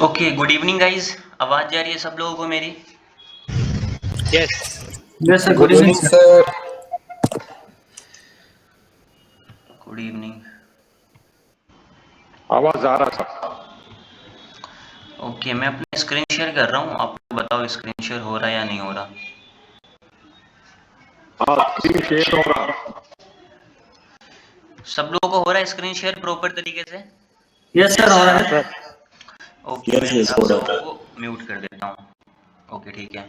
Okay, good evening guys. आवाज जा रही है सब लोगों को मेरी? Yes. Yes, sir. Good good evening, evening sir. Sir. Good evening. आवाज आ रहा था। ओके, मैं अपनी स्क्रीन शेयर कर रहा हूँ। आप लोग बताओ स्क्रीन शेयर हो रहा है या नहीं हो रहा? हाँ, स्क्रीन शेयर हो रहा। सब लोगों को हो रहा है स्क्रीन शेयर प्रॉपर तरीके से? Yes, sir. हो रहा हाँ है. सर। ओके, यस मैं यस आप हो रहा लोगों है। को म्यूट कर देता हूँ। ओके, ठीक है।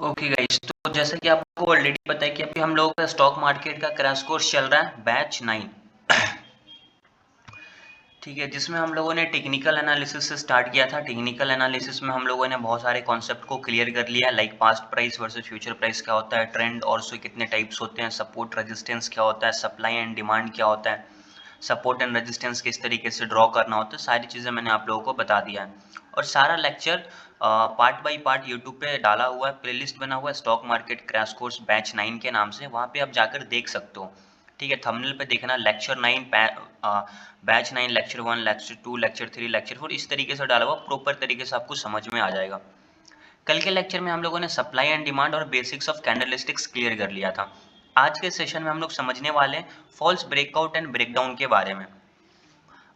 ओके गाइस, तो जैसा कि आपको ऑलरेडी पता है कि अभी हम लोगों का स्टॉक मार्केट का क्रैश कोर्स चल रहा है, बैच 9। ठीक है, जिसमें हम लोगों ने टेक्निकल एनालिसिस से स्टार्ट किया था। टेक्निकल एनालिसिस में हम लोगों ने बहुत सारे कॉन्सेप्ट को क्लियर कर लिया, like past price versus future price क्या होता है, ट्रेंड और उसके कितने टाइप्स होते हैं, सपोर्ट रेजिस्टेंस क्या होता है, सप्लाई एंड डिमांड क्या होता है, सपोर्ट एंड रेजिस्टेंस किस तरीके से ड्रॉ करना होता है, सारी चीज़ें मैंने आप लोगों को बता दिया है। और सारा lecture part by part YouTube पे डाला हुआ है, प्लेलिस्ट बना हुआ है stock market crash course batch 9 के नाम से, वहाँ पे आप जाकर देख सकते हो। ठीक है, थंबनेल पे देखना lecture 9 batch 9 lecture 1 lecture 2 lecture 3 lecture 4 इस तरीके से डाला हुआ, प्रॉपर तरीके से आपको समझ में आ जाएगा। कल के लेक्चर में हम लोगों ने सप्लाई एंड डिमांड और बेसिक्स ऑफ कैंडलस्टिक्स क्लियर कर लिया था। आज के सेशन में हम लोग समझने वाले हैं फॉल्स ब्रेकआउट एंड ब्रेकडाउन के बारे में।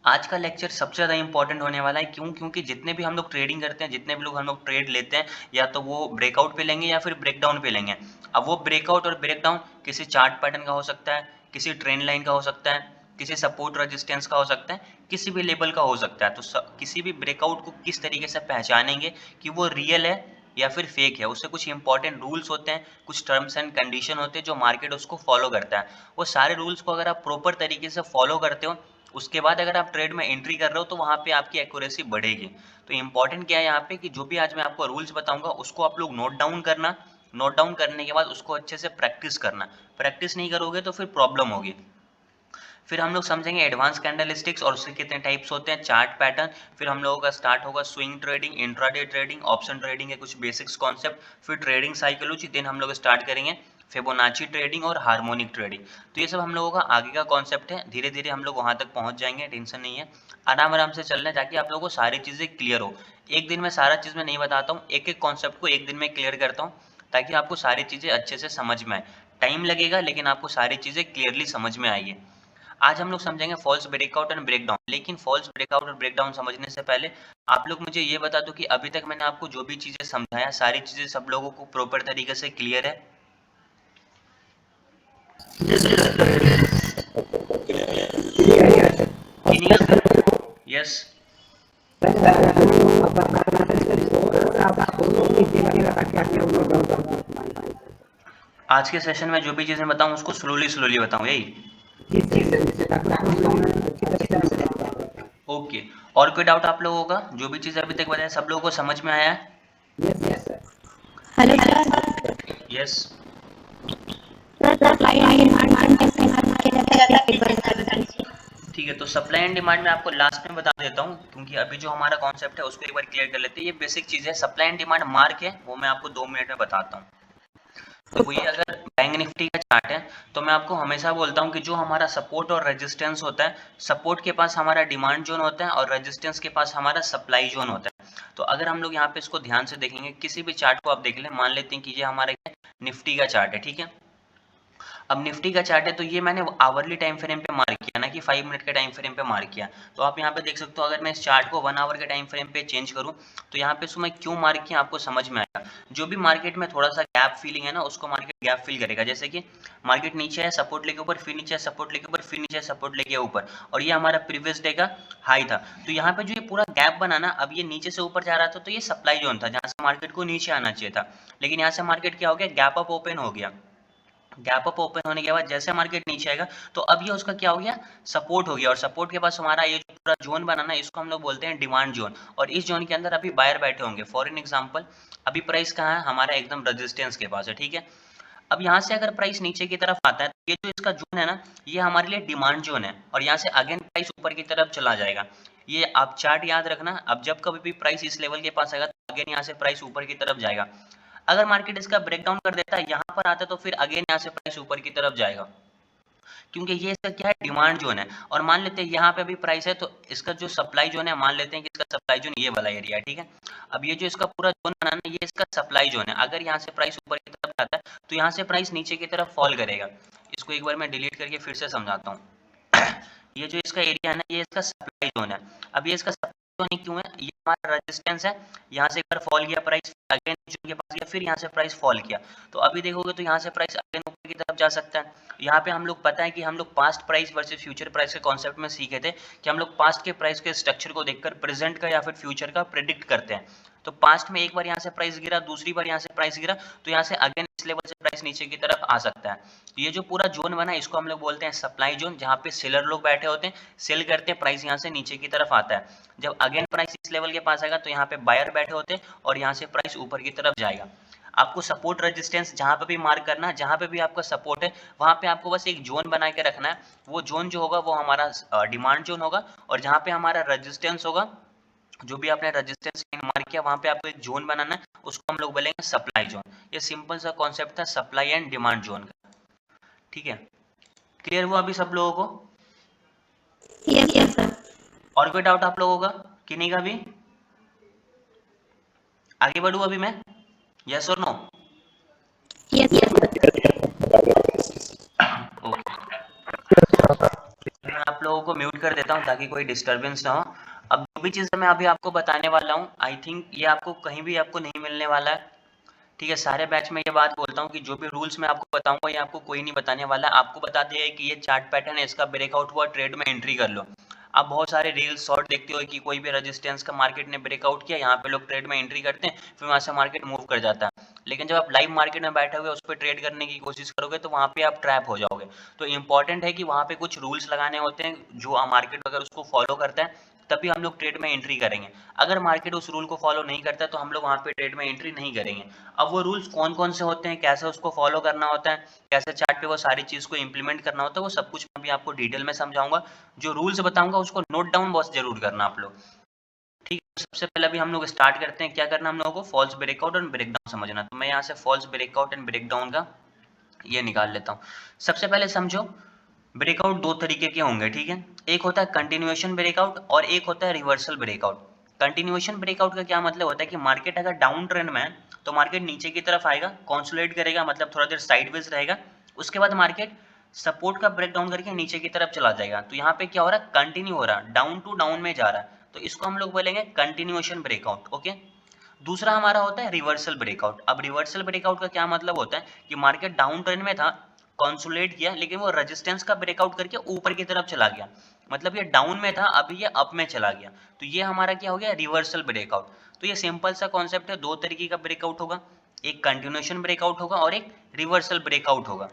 आज का लेक्चर सबसे ज़्यादा इंपॉर्टेंट होने वाला है। क्यों? क्योंकि जितने भी हम लोग ट्रेडिंग करते हैं, जितने भी लोग हम लोग ट्रेड लेते हैं, या तो वो ब्रेकआउट पे लेंगे या फिर ब्रेकडाउन पे लेंगे। अब वो ब्रेकआउट और ब्रेकडाउन किसी चार्ट पैटर्न का हो सकता है, किसी ट्रेंड लाइन का हो सकता है, किसी सपोर्ट रेजिस्टेंस का हो सकता है, किसी भी लेवल का हो सकता है। तो किसी भी ब्रेकआउट को किस तरीके से पहचानेंगे कि वो रियल है या फिर फेक है, उससे कुछ इंपॉर्टेंट रूल्स होते हैं, कुछ टर्म्स एंड कंडीशन होते हैं जो मार्केट उसको फॉलो करता है। वो सारे रूल्स को अगर आप प्रॉपर तरीके से फॉलो करते हो, उसके बाद अगर आप ट्रेड में एंट्री कर रहे हो, तो वहाँ पे आपकी एक्यूरेसी बढ़ेगी। तो इंपॉर्टेंट क्या है यहाँ पे कि जो भी आज मैं आपको रूल्स बताऊंगा उसको आप लोग नोट डाउन करना। नोट डाउन करने के बाद उसको अच्छे से प्रैक्टिस करना। प्रैक्टिस नहीं करोगे तो फिर प्रॉब्लम होगी। फिर हम लोग समझेंगे एडवांस कैंडलस्टिक्स और उसके कितने टाइप्स होते हैं, चार्ट पैटर्न। फिर हम लोगों का स्टार्ट होगा swing trading, intraday trading, option trading के कुछ बेसिक्स कॉन्सेप्ट। फिर ट्रेडिंग साइकोलॉजी, देन हम लोग स्टार्ट करेंगे फिबोनाची ट्रेडिंग और हार्मोनिक ट्रेडिंग। तो ये सब हम लोगों का आगे का कॉन्सेप्ट है, धीरे धीरे हम लोग वहाँ तक पहुँच जाएंगे, टेंशन नहीं है। आराम आराम से चलना है ताकि आप लोगों को सारी चीज़ें क्लियर हो। एक दिन में सारा चीज़ मैं नहीं बताता हूँ, एक एक कॉन्सेप्ट को एक दिन में क्लियर करता हूँ ताकि आपको सारी चीज़ें अच्छे से समझ में आए। टाइम लगेगा लेकिन आपको सारी चीज़ें क्लियरली समझ में आएगी। आज हम लोग समझेंगे फॉल्स ब्रेकआउट एंड ब्रेकडाउन। लेकिन फॉल्स ब्रेकआउट और ब्रेकडाउन समझने से पहले आप लोग मुझे ये बता दो कि अभी तक मैंने आपको जो भी चीजें समझाया, सारी चीजें सब लोगों को प्रॉपर तरीके से क्लियर है? यस। आज के सेशन में जो भी चीजें बताऊं उसको स्लोली स्लोली बताऊं, यही? ओके। और कोई डाउट आप लोगों का? जो भी चीज अभी तक बताया सब लोगों को समझ में आया है? Hello sir. Yes. Supply and demand कैसे किया जाता है, एक बार बता दीजिए। ठीक है, तो सप्लाई एंड डिमांड में आपको लास्ट में बता देता हूँ, क्योंकि अभी जो हमारा कॉन्सेप्ट है उसको एक बार क्लियर कर लेते हैं। ये बेसिक चीज़ है, सप्लाई एंड डिमांड मार्क है, वो मैं आपको 2 मिनट में बताता हूँ। तो वही अगर बैंक निफ्टी का चार्ट है, तो मैं आपको हमेशा बोलता हूँ कि जो हमारा सपोर्ट और रेजिस्टेंस होता है, सपोर्ट के पास हमारा डिमांड जोन होता है और रेजिस्टेंस के पास हमारा सप्लाई जोन होता है। तो अगर हम लोग यहाँ पे इसको ध्यान से देखेंगे, किसी भी चार्ट को आप देख लें, मान लेते हैं कि ये हमारा निफ्टी का चार्ट है, ठीक है। अब निफ्टी का चार्ट है तो ये मैंने आवरली टाइम फ्रेम पे मार्क किया, ना कि 5 मिनट के टाइम फ्रेम पे मार्क किया। तो आप यहाँ पे देख सकते हो, अगर मैं इस चार्ट को 1 आवर के टाइम फ्रेम पे चेंज करूँ, तो यहाँ पे मैं क्यों मार्क किया आपको समझ में आएगा। जो भी मार्केट में थोड़ा सा गैप फीलिंग है ना, उसको मार्केट गैप फील करेगा। जैसे कि मार्केट नीचे है, सपोर्ट लेके ऊपर, फिर नीचे है, सपोर्ट लेके ऊपर, फिर नीचे है, सपोर्ट लेके ऊपर, और ये हमारा प्रीवियस डे का हाई था। तो यहाँ पे जो ये पूरा गैप बना ना, अब ये नीचे से ऊपर जा रहा था, तो ये सप्लाई जोन था जहाँ से मार्केट को नीचे आना चाहिए था। लेकिन यहाँ से मार्केट क्या हो गया, गैप अप ओपन हो गया। गैप अप ओपन होने के बाद जैसे मार्केट नीचे आएगा, तो अब ये उसका क्या हो गया, सपोर्ट हो गया। और सपोर्ट के पास हमारा ये जो पूरा जोन बना ना, इसको हम लोग बोलते हैं डिमांड जोन। और इस जोन के अंदर अभी बायर बैठे होंगे। फॉर एन एग्जांपल, अभी प्राइस कहाँ है, हमारा एकदम रेजिस्टेंस के पास है, ठीक है। अब यहाँ से अगर प्राइस नीचे की तरफ आता है, तो ये जो इसका जोन है ना, ये हमारे लिए डिमांड जोन है। और यहाँ से अगेन प्राइस ऊपर की तरफ चला जाएगा। ये आप चार्ट याद रखना, अब जब कभी भी प्राइस इस लेवल के पास आएगा, तो अगेन यहाँ से प्राइस ऊपर की तरफ जाएगा। अगर मार्केट इसका ब्रेकडाउन कर देता है, यहाँ पर आता है, तो फिर अगेन यहाँ से प्राइस ऊपर की तरफ जाएगा। क्योंकि ये इसका क्या है, डिमांड जोन है। और मान लेते हैं यहाँ पे अभी प्राइस है, तो इसका जो सप्लाई जोन है, मान लेते हैं कि इसका सप्लाई जोन ये वाला एरिया है, ठीक है। अब ये जो इसका पूरा जोन बना ना, ये इसका सप्लाई जोन है। अगर यहाँ से प्राइस ऊपर की तरफ जाता है तो यहाँ से प्राइस नीचे की तरफ फॉल करेगा। इसको एक बार मैं डिलीट करके फिर से समझाता हूँ। ये जो इसका एरिया है ना, ये इसका सप्लाई जोन है। अब ये इसका सप्लाई जोन क्यों है, ये हमारा रेजिस्टेंस है। यहाँ से एक बार फॉल किया प्राइस, अगेन के पास गया, फिर यहाँ से प्राइस फॉल किया। तो अभी देखोगे तो यहाँ से प्राइस अगेन ऊपर की तरफ जा सकता है। यहाँ पे हम लोग पता है कि हम लोग past price versus future price के कॉन्सेप्ट में सीखे थे कि हम लोग पास्ट के प्राइस के स्ट्रक्चर को देखकर प्रेजेंट का या फिर फ्यूचर का प्रेडिक्ट करते हैं। तो पास्ट में एक बार यहाँ से प्राइस गिरा, दूसरी बार यहाँ से प्राइस गिरा, तो यहाँ से अगेन इस लेवल से प्राइस नीचे की तरफ आ सकता है। तो ये जो पूरा जोन बना है, इसको हम लोग बोलते हैं सप्लाई जोन, जहाँ पे सेलर लोग बैठे होते हैं, सेल करते हैं, प्राइस यहाँ से नीचे की तरफ आता है। जब अगेन प्राइस इस लेवल के पास आएगा तो यहाँ पे बायर बैठे होते हैं और यहाँ से प्राइस ऊपर की तरफ जाएगा। आपको सपोर्ट रेजिस्टेंस जहाँ पे भी मार्क करना है, जहाँ पे भी आपका सपोर्ट है, वहाँ पे आपको बस एक जोन बना के रखना है। वो जोन जो होगा वो हमारा डिमांड जोन होगा, और जहाँ पे हमारा रेजिस्टेंस होगा, जो भी आपने रेजिस्टेंस मार्क किया, वहाँ पे आपको एक जोन बनाना है, उसको हम लोग बोलेंगे सप्लाई जोन। ये सिंपल सा कॉन्सेप्ट था सप्लाई एंड डिमांड जोन का, ठीक है। क्लियर हुआ अभी सब लोगों को? Yes sir. और कोई डाउट आप लोगों का, किन्हीं का भी? आगे बढ़ूँ अभी मैं, यस और नो? यस मैं आप लोगों को म्यूट कर देता हूँ ताकि कोई डिस्टरबेंस ना हो। अब जो भी चीज़ें मैं अभी आपको बताने वाला हूँ, आई थिंक ये आपको कहीं भी आपको नहीं मिलने वाला है, ठीक है। सारे बैच में ये बात बोलता हूँ कि जो भी रूल्स मैं आपको बताऊंगा ये आपको कोई नहीं बताने वाला। आपको बता दिया कि ये चार्ट पैटर्न है, इसका ब्रेकआउट हुआ, ट्रेड में एंट्री कर लो। आप बहुत सारे रील्स शॉर्ट देखते हो कि कोई भी रेजिस्टेंस का मार्केट ने ब्रेकआउट किया, यहाँ पे लोग ट्रेड में एंट्री करते हैं, फिर वहाँ से मार्केट मूव कर जाता है। लेकिन जब आप लाइव मार्केट में बैठे हुए उस पर ट्रेड करने की कोशिश करोगे तो वहाँ पे आप ट्रैप हो जाओगे। तो इंपॉर्टेंट है कि वहाँ पे कुछ रूल्स लगाने होते हैं, जो मार्केट अगर उसको फॉलो करता है तभी हम लोग ट्रेड में एंट्री करेंगे। अगर मार्केट उस रूल को फॉलो नहीं करता तो हम लोग वहाँ पे ट्रेड में एंट्री नहीं करेंगे। अब वो रूल्स कौन कौन से होते हैं, कैसे उसको फॉलो करना होता है, कैसे चार्ट पे वो सारी चीज़ को इंप्लीमेंट करना होता है, वो सब कुछ मैं भी आपको डिटेल में समझाऊंगा। जो रूल्स बताऊंगा उसको नोट डाउन बहुत जरूर करना आप लोग, ठीक है। सबसे पहले अभी हम लोग स्टार्ट करते हैं। क्या करना हम लोगों को, फॉल्स ब्रेकआउट एंड ब्रेकडाउन समझना। तो मैं यहाँ से फॉल्स ब्रेकआउट एंड ब्रेकडाउन का ये निकाल लेता हूँ। सबसे पहले समझो, ब्रेकआउट दो तरीके के होंगे, ठीक है। एक होता है कंटिन्यूएशन ब्रेकआउट और एक होता है रिवर्सल ब्रेकआउट। कंटिन्यूएशन ब्रेकआउट का क्या मतलब होता है कि मार्केट अगर डाउन ट्रेंड में है तो मार्केट नीचे की तरफ आएगा, कंसोलिडेट करेगा, मतलब थोड़ा देर साइडवेज रहेगा, उसके बाद मार्केट सपोर्ट का ब्रेक डाउन करके नीचे की तरफ चला जाएगा। तो यहाँ पे क्या हो रहा है, कंटिन्यू हो रहा है, डाउन टू डाउन में जा रहा है, तो इसको हम लोग बोलेंगे कंटिन्यूएशन ब्रेकआउट, ओके। दूसरा हमारा होता है रिवर्सल ब्रेकआउट। अब रिवर्सल ब्रेकआउट का क्या मतलब होता है कि मार्केट डाउन ट्रेंड में था, कंसोलिडेट किया, लेकिन वो रेजिस्टेंस का ब्रेकआउट करके ऊपर की तरफ चला गया, मतलब ये डाउन में था, अभी ये अप में चला गया, तो ये हमारा क्या हो गया, रिवर्सल ब्रेकआउट। तो ये सिंपल सा कॉन्सेप्ट है, दो तरीके का ब्रेकआउट होगा, एक कंटिन्यूएशन ब्रेकआउट होगा और एक रिवर्सल ब्रेकआउट होगा,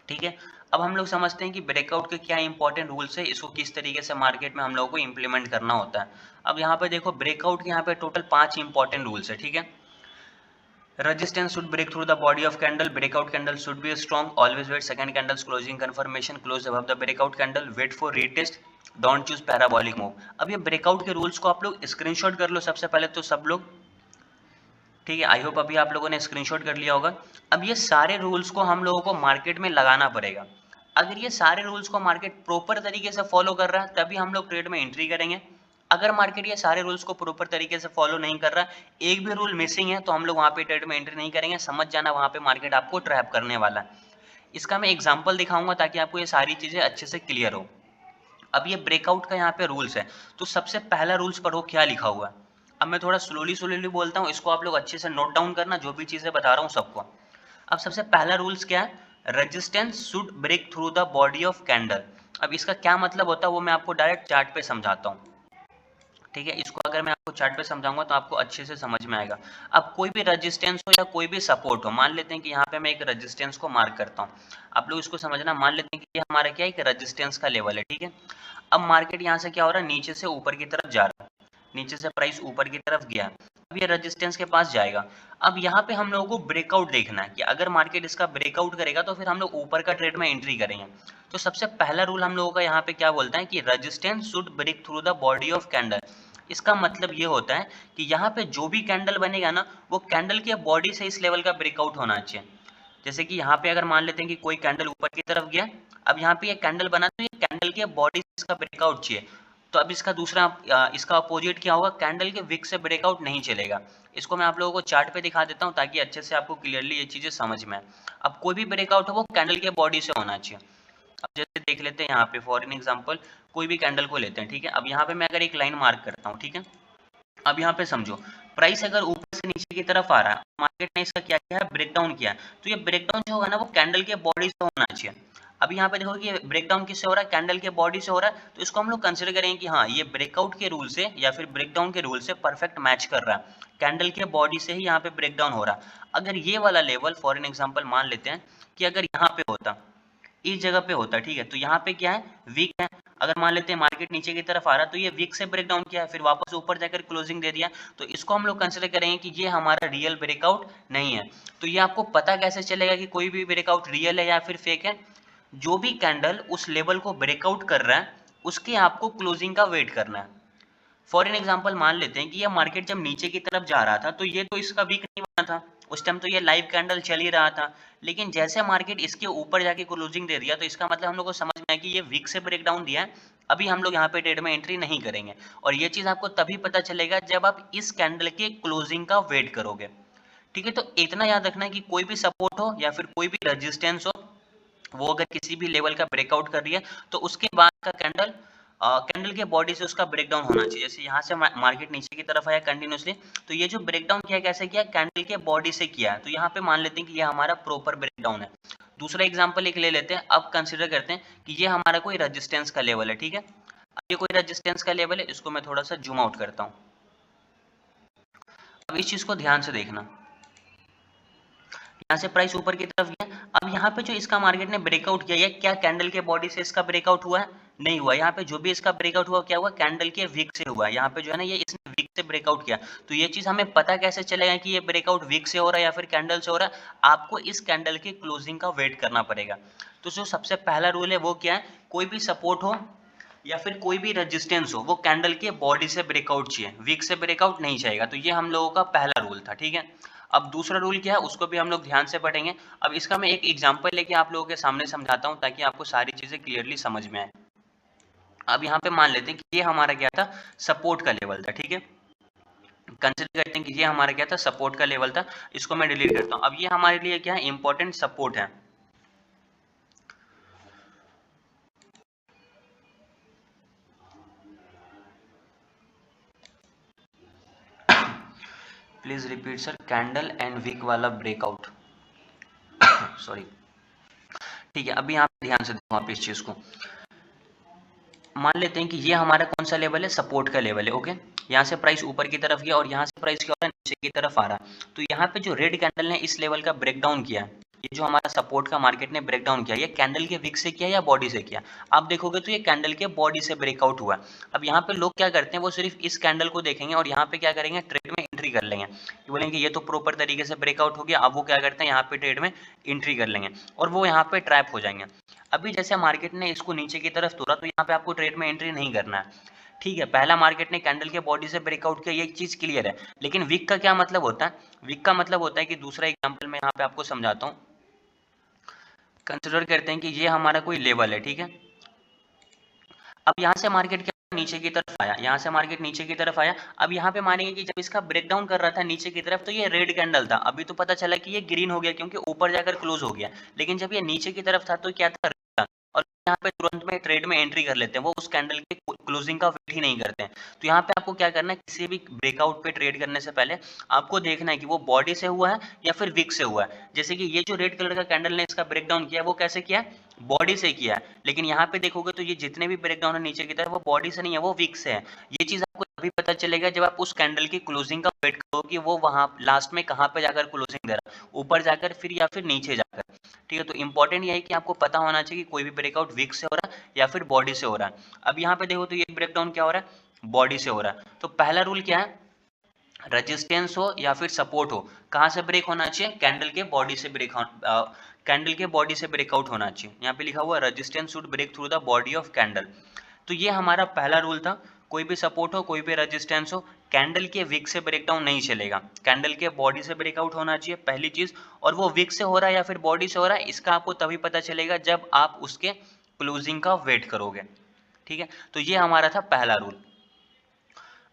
ठीक है। अब हम लोग समझते हैं कि ब्रेकआउट के क्या इंपॉर्टेंट रूल्स है, इसको किस तरीके से मार्केट में हम लोगों को इंप्लीमेंट करना होता है। अब यहाँ पे देखो, ब्रेकआउट के यहाँ पे टोटल 5 इंपॉर्टेंट रूल्स है, ठीक है। Resistance should break through the body of candle. Breakout candle should be strong. Always wait second candle's closing confirmation. Close above the breakout candle. Wait for retest. Don't choose parabolic move. अब ये breakout के rules को आप लोग screenshot कर लो सबसे पहले तो सब लोग, ठीक है। आई होप अभी आप लोगों ने स्क्रीनशॉट कर लिया होगा। अब ये सारे रूल्स को हम लोगों को मार्केट में लगाना पड़ेगा। अगर ये सारे रूल्स को मार्केट प्रॉपर तरीके से फॉलो कर रहा है तभी हम लोग ट्रेड में एंट्री करेंगे। अगर मार्केट ये सारे रूल्स को प्रॉपर तरीके से फॉलो नहीं कर रहा, एक भी रूल मिसिंग है, तो हम लोग वहाँ पे ट्रेड में एंट्री नहीं करेंगे। समझ जाना, वहाँ पे मार्केट आपको ट्रैप करने वाला है। इसका मैं एग्जांपल दिखाऊंगा ताकि आपको ये सारी चीज़ें अच्छे से क्लियर हो। अब ये ब्रेकआउट का यहाँ पे रूल्स है, तो सबसे पहला रूल्स पढ़ो क्या लिखा हुआ है। अब मैं थोड़ा स्लोली बोलता हूँ, इसको आप लोग अच्छे से नोट डाउन करना, जो भी चीज़ें बता रहा हूँ सबको। अब सबसे पहला रूल्स क्या है, resistance should break through the body of candle. अब इसका क्या मतलब होता है वो मैं आपको डायरेक्ट चार्ट पे समझाता हूँ, ठीक है। इसको अगर मैं आपको चार्ट पे समझाऊंगा तो आपको अच्छे से समझ में आएगा। अब कोई भी रेजिस्टेंस हो या कोई भी सपोर्ट हो, मान लेते हैं कि यहाँ पे मैं एक रेजिस्टेंस को मार्क करता हूँ, आप लोग इसको समझना। मान लेते हैं कि ये हमारा क्या है, एक रेजिस्टेंस का लेवल है, ठीक है। अब मार्केट यहाँ से क्या हो रहा है, नीचे से ऊपर की तरफ जा रहा है, नीचे से प्राइस ऊपर की तरफ गया, अब ये रेजिस्टेंस के पास जाएगा। अब यहाँ पे हम लोगों को ब्रेकआउट देखना है कि अगर मार्केट इसका ब्रेकआउट करेगा तो फिर हम लोग ऊपर का ट्रेड में एंट्री करेंगे। तो सबसे पहला रूल हम लोगों का यहाँ पे क्या बोलता है कि resistance should break through the body of candle. इसका मतलब ये होता है कि यहाँ पे जो भी कैंडल बनेगा ना, वो कैंडल के बॉडी से इस लेवल का ब्रेकआउट होना चाहिए। जैसे कि यहाँ पे अगर मान लेते हैं कि कोई कैंडल ऊपर की तरफ गया, अब यहाँ पे ये कैंडल बना तो ये कैंडल के बॉडी से इसका ब्रेकआउट चाहिए, तो अब इसका दूसरा इसका अपोजिट क्या होगा, कैंडल के विक से ब्रेकआउट नहीं चलेगा। इसको मैं आप लोगों को चार्ट पे दिखा देता हूँ ताकि अच्छे से आपको क्लियरली ये चीजें समझ में आए। अब कोई भी ब्रेकआउट हो वो कैंडल के बॉडी से होना चाहिए। अब जैसे देख लेते हैं यहाँ पे फॉर एन एग्जांपल कोई भी कैंडल को लेते हैं, ठीक है। अब यहाँ पे मैं अगर एक लाइन मार्क करता हूँ, ठीक है। अब यहाँ पे समझो प्राइस अगर ऊपर से नीचे की तरफ आ रहा है, मार्केट ने इसका क्या किया है, ब्रेकडाउन किया है, तो ये ब्रेकडाउन जो होगा ना वो कैंडल के बॉडी से होना चाहिए। अब यहाँ पे देखो कि ब्रेकडाउन किससे हो रहा है, कैंडल के बॉडी से हो रहा है, तो इसको हम लोग कंसिडर करेंगे कि हाँ ये ब्रेकआउट के रूल से या फिर ब्रेकडाउन के रूल से परफेक्ट मैच कर रहा है, कैंडल के बॉडी से ही यहाँ पे ब्रेकडाउन हो रहा है। अगर ये वाला लेवल फॉर एन एग्जाम्पल मान लेते हैं कि अगर यहाँ पे होता, इस जगह पे होता, ठीक है, तो यहाँ पे क्या है, वीक है। अगर मान लेते हैं मार्केट नीचे की तरफ आ रहा है तो ये वीक से ब्रेकडाउन किया है, फिर वापस ऊपर जाकर क्लोजिंग दे दिया, तो इसको हम लोग कंसिडर करेंगे कि ये हमारा रियल ब्रेकआउट नहीं है। तो ये आपको पता कैसे चलेगा कि कोई भी ब्रेकआउट रियल है या फिर फेक है, जो भी कैंडल उस लेवल को ब्रेकआउट कर रहा है उसके आपको क्लोजिंग का वेट करना है। फॉर एन एग्जाम्पल मान लेते हैं कि ये मार्केट जब नीचे की तरफ जा रहा था तो ये तो इसका वीक नहीं बना था, उस टाइम तो ये लाइव कैंडल चल ही रहा था, लेकिन जैसे मार्केट इसके ऊपर जाके क्लोजिंग दे दिया तो इसका मतलब हम लोग को समझ में आया कि ये वीक से ब्रेकडाउन दिया है, अभी हम लोग यहाँ पे ट्रेड में एंट्री नहीं करेंगे। और ये चीज आपको तभी पता चलेगा जब आप इस कैंडल के क्लोजिंग का वेट करोगे, ठीक है। तो इतना याद रखना है कि कोई भी सपोर्ट हो या फिर कोई भी रेजिस्टेंस हो, वो अगर किसी भी लेवल का ब्रेकआउट कर रही है तो उसके बाद का कैंडल कैंडल के बॉडी से उसका ब्रेकडाउन होना चाहिए। जैसे यहाँ से मार्केट नीचे की तरफ आया कंटिन्यूसली, तो ये जो ब्रेकडाउन किया कैसे किया, कैंडल के बॉडी से किया है, तो यहाँ पे मान लेते हैं कि ये हमारा प्रॉपर ब्रेकडाउन है। दूसरा एग्जांपल एक ले लेते हैं, अब कंसिडर करते हैं कि ये हमारा कोई रेजिस्टेंस का लेवल है, ठीक है। अब ये कोई रेजिस्टेंस का लेवल है, इसको मैं थोड़ा सा जूम आउट करता हूँ। अब इस चीज को ध्यान से देखना, यहाँ से प्राइस ऊपर की तरफ गया, अब यहाँ पे जो इसका मार्केट ने ब्रेकआउट किया है, क्या कैंडल के बॉडी से इसका ब्रेकआउट हुआ है, नहीं हुआ। यहाँ पे जो भी इसका ब्रेकआउट हुआ क्या हुआ, कैंडल के वीक से हुआ है। यहाँ पे जो है ना ये इसने वीक से ब्रेकआउट किया, तो ये चीज हमें पता कैसे चलेगा कि ये ब्रेकआउट वीक से हो रहा है या फिर कैंडल से हो रहा है, आपको इस कैंडल के क्लोजिंग का वेट करना पड़ेगा। तो जो सबसे पहला रूल है वो क्या है, कोई भी सपोर्ट हो या फिर कोई भी रेजिस्टेंस हो वो कैंडल के बॉडी से ब्रेकआउट चाहिए, वीक से ब्रेकआउट नहीं चाहिएगा। तो ये हम लोगों का पहला रूल था, ठीक है। अब दूसरा रूल क्या है उसको भी हम लोग ध्यान से पढ़ेंगे। अब इसका मैं एक एग्जांपल लेके आप लोगों के सामने समझाता हूं ताकि आपको सारी चीजें क्लियरली समझ में आए। अब यहाँ पे मान लेते हैं कि ये हमारा क्या था, सपोर्ट का लेवल था, ठीक है। कंसिडर करते हैं कि ये हमारा क्या था, सपोर्ट का लेवल था। इसको मैं डिलीट करता हूँ। अब ये हमारे लिए क्या है, इंपॉर्टेंट सपोर्ट है। Please repeat sir, candle and weak वाला ब्रेकआउट सॉरी, ठीक है। अभी यहाँ पे ध्यान से देखो आप इस चीज को, मान लेते हैं कि ये हमारा कौन सा लेवल है, सपोर्ट का लेवल है, ओके। यहाँ से प्राइस ऊपर की तरफ गया और यहाँ से प्राइस क्या हो रहा है, नीचे की तरफ आ रहा है। तो यहाँ पे जो रेड कैंडल ने इस लेवल का ब्रेकडाउन किया है, ये जो हमारा सपोर्ट का मार्केट ने ब्रेकडाउन किया, ये कैंडल के विक से किया या बॉडी से किया, आप देखोगे तो ये कैंडल के बॉडी से ब्रेकआउट हुआ। अब यहाँ पे लोग क्या करते हैं, वो सिर्फ इस कैंडल को देखेंगे और यहाँ पे क्या करेंगे, ट्रेड में एंट्री कर लेंगे, बोलेंगे ये तो प्रॉपर तरीके से ब्रेकआउट हो गया। अब वो क्या करते हैं, यहाँ पे ट्रेड में एंट्री कर लेंगे और वो यहाँ पे ट्रैप हो जाएंगे। अभी जैसे मार्केट ने इसको नीचे की तरफ तोड़ा तो यहाँ पे आपको ट्रेड में एंट्री नहीं करना है, ठीक है। पहला मार्केट ने कैंडल के बॉडी से ब्रेकआउट किया, ये चीज क्लियर है। लेकिन विक का क्या मतलब होता है, विक का मतलब होता है कि दूसरा एग्जांपल मैं यहाँ पे आपको समझाता हूँ। कंसिडर करते हैं कि ये हमारा कोई लेवल है, ठीक है। अब यहाँ से मार्केट क्या नीचे की तरफ आया, यहाँ से मार्केट नीचे की तरफ आया। अब यहाँ पे मानेंगे कि जब इसका ब्रेकडाउन कर रहा था नीचे की तरफ तो ये रेड कैंडल था, अभी तो पता चला कि ये ग्रीन हो गया क्योंकि ऊपर जाकर क्लोज हो गया। लेकिन जब ये नीचे की तरफ था तो क्या था, रेड था। और यहाँ पे तुरंत में ट्रेड में एंट्री कर लेते हैं, वो उस कैंडल के क्लोजिंग का वेट ही नहीं करते हैं। तो यहाँ पे आपको क्या करना है, किसी भी ब्रेकआउट पे ट्रेड करने से पहले आपको देखना है कि वो बॉडी से हुआ है या फिर विक से हुआ है। जैसे कि ये जो रेड कलर का कैंडल ने इसका ब्रेकडाउन किया वो कैसे किया है, बॉडी से किया है। लेकिन यहाँ पे देखोगे तो ये जितने भी ब्रेकडाउन है नीचे की तरफ वो बॉडी से नहीं है, वो विक से है। ये चीज आपको तभी पता चलेगा जब आप उस कैंडल की क्लोजिंग का वेट करो कि वो वहां लास्ट में कहाँ पे जाकर क्लोजिंग दे रहा है, ऊपर जाकर फिर या फिर नीचे जाकर, ठीक है। तो इंपॉर्टेंट ये है कि आपको पता होना चाहिए कि कोई भी ब्रेकआउट विक से हो रहा है या फिर बॉडी से हो रहा है। अब यहाँ पे देखो तो ये ब्रेकडाउन क्या हो रहा है, बॉडी से हो रहा है। तो पहला रूल क्या है, रेजिस्टेंस हो या फिर सपोर्ट हो, कहाँ से ब्रेक होना चाहिए, कैंडल के बॉडी से ब्रेक, कैंडल के बॉडी से ब्रेकआउट होना चाहिए। यहाँ पे लिखा हुआ resistance should break through the body of candle. तो ये हमारा पहला रूल था, कोई भी सपोर्ट हो कोई भी रेजिस्टेंस हो, कैंडल के विक से ब्रेकडाउन नहीं चलेगा, कैंडल के बॉडी से ब्रेकआउट होना चाहिए पहली चीज, और वो विक से हो रहा है या फिर बॉडी से हो रहा है इसका आपको तभी पता चलेगा जब आप उसके क्लोजिंग का वेट करोगे, ठीक है। तो ये हमारा था पहला रूल।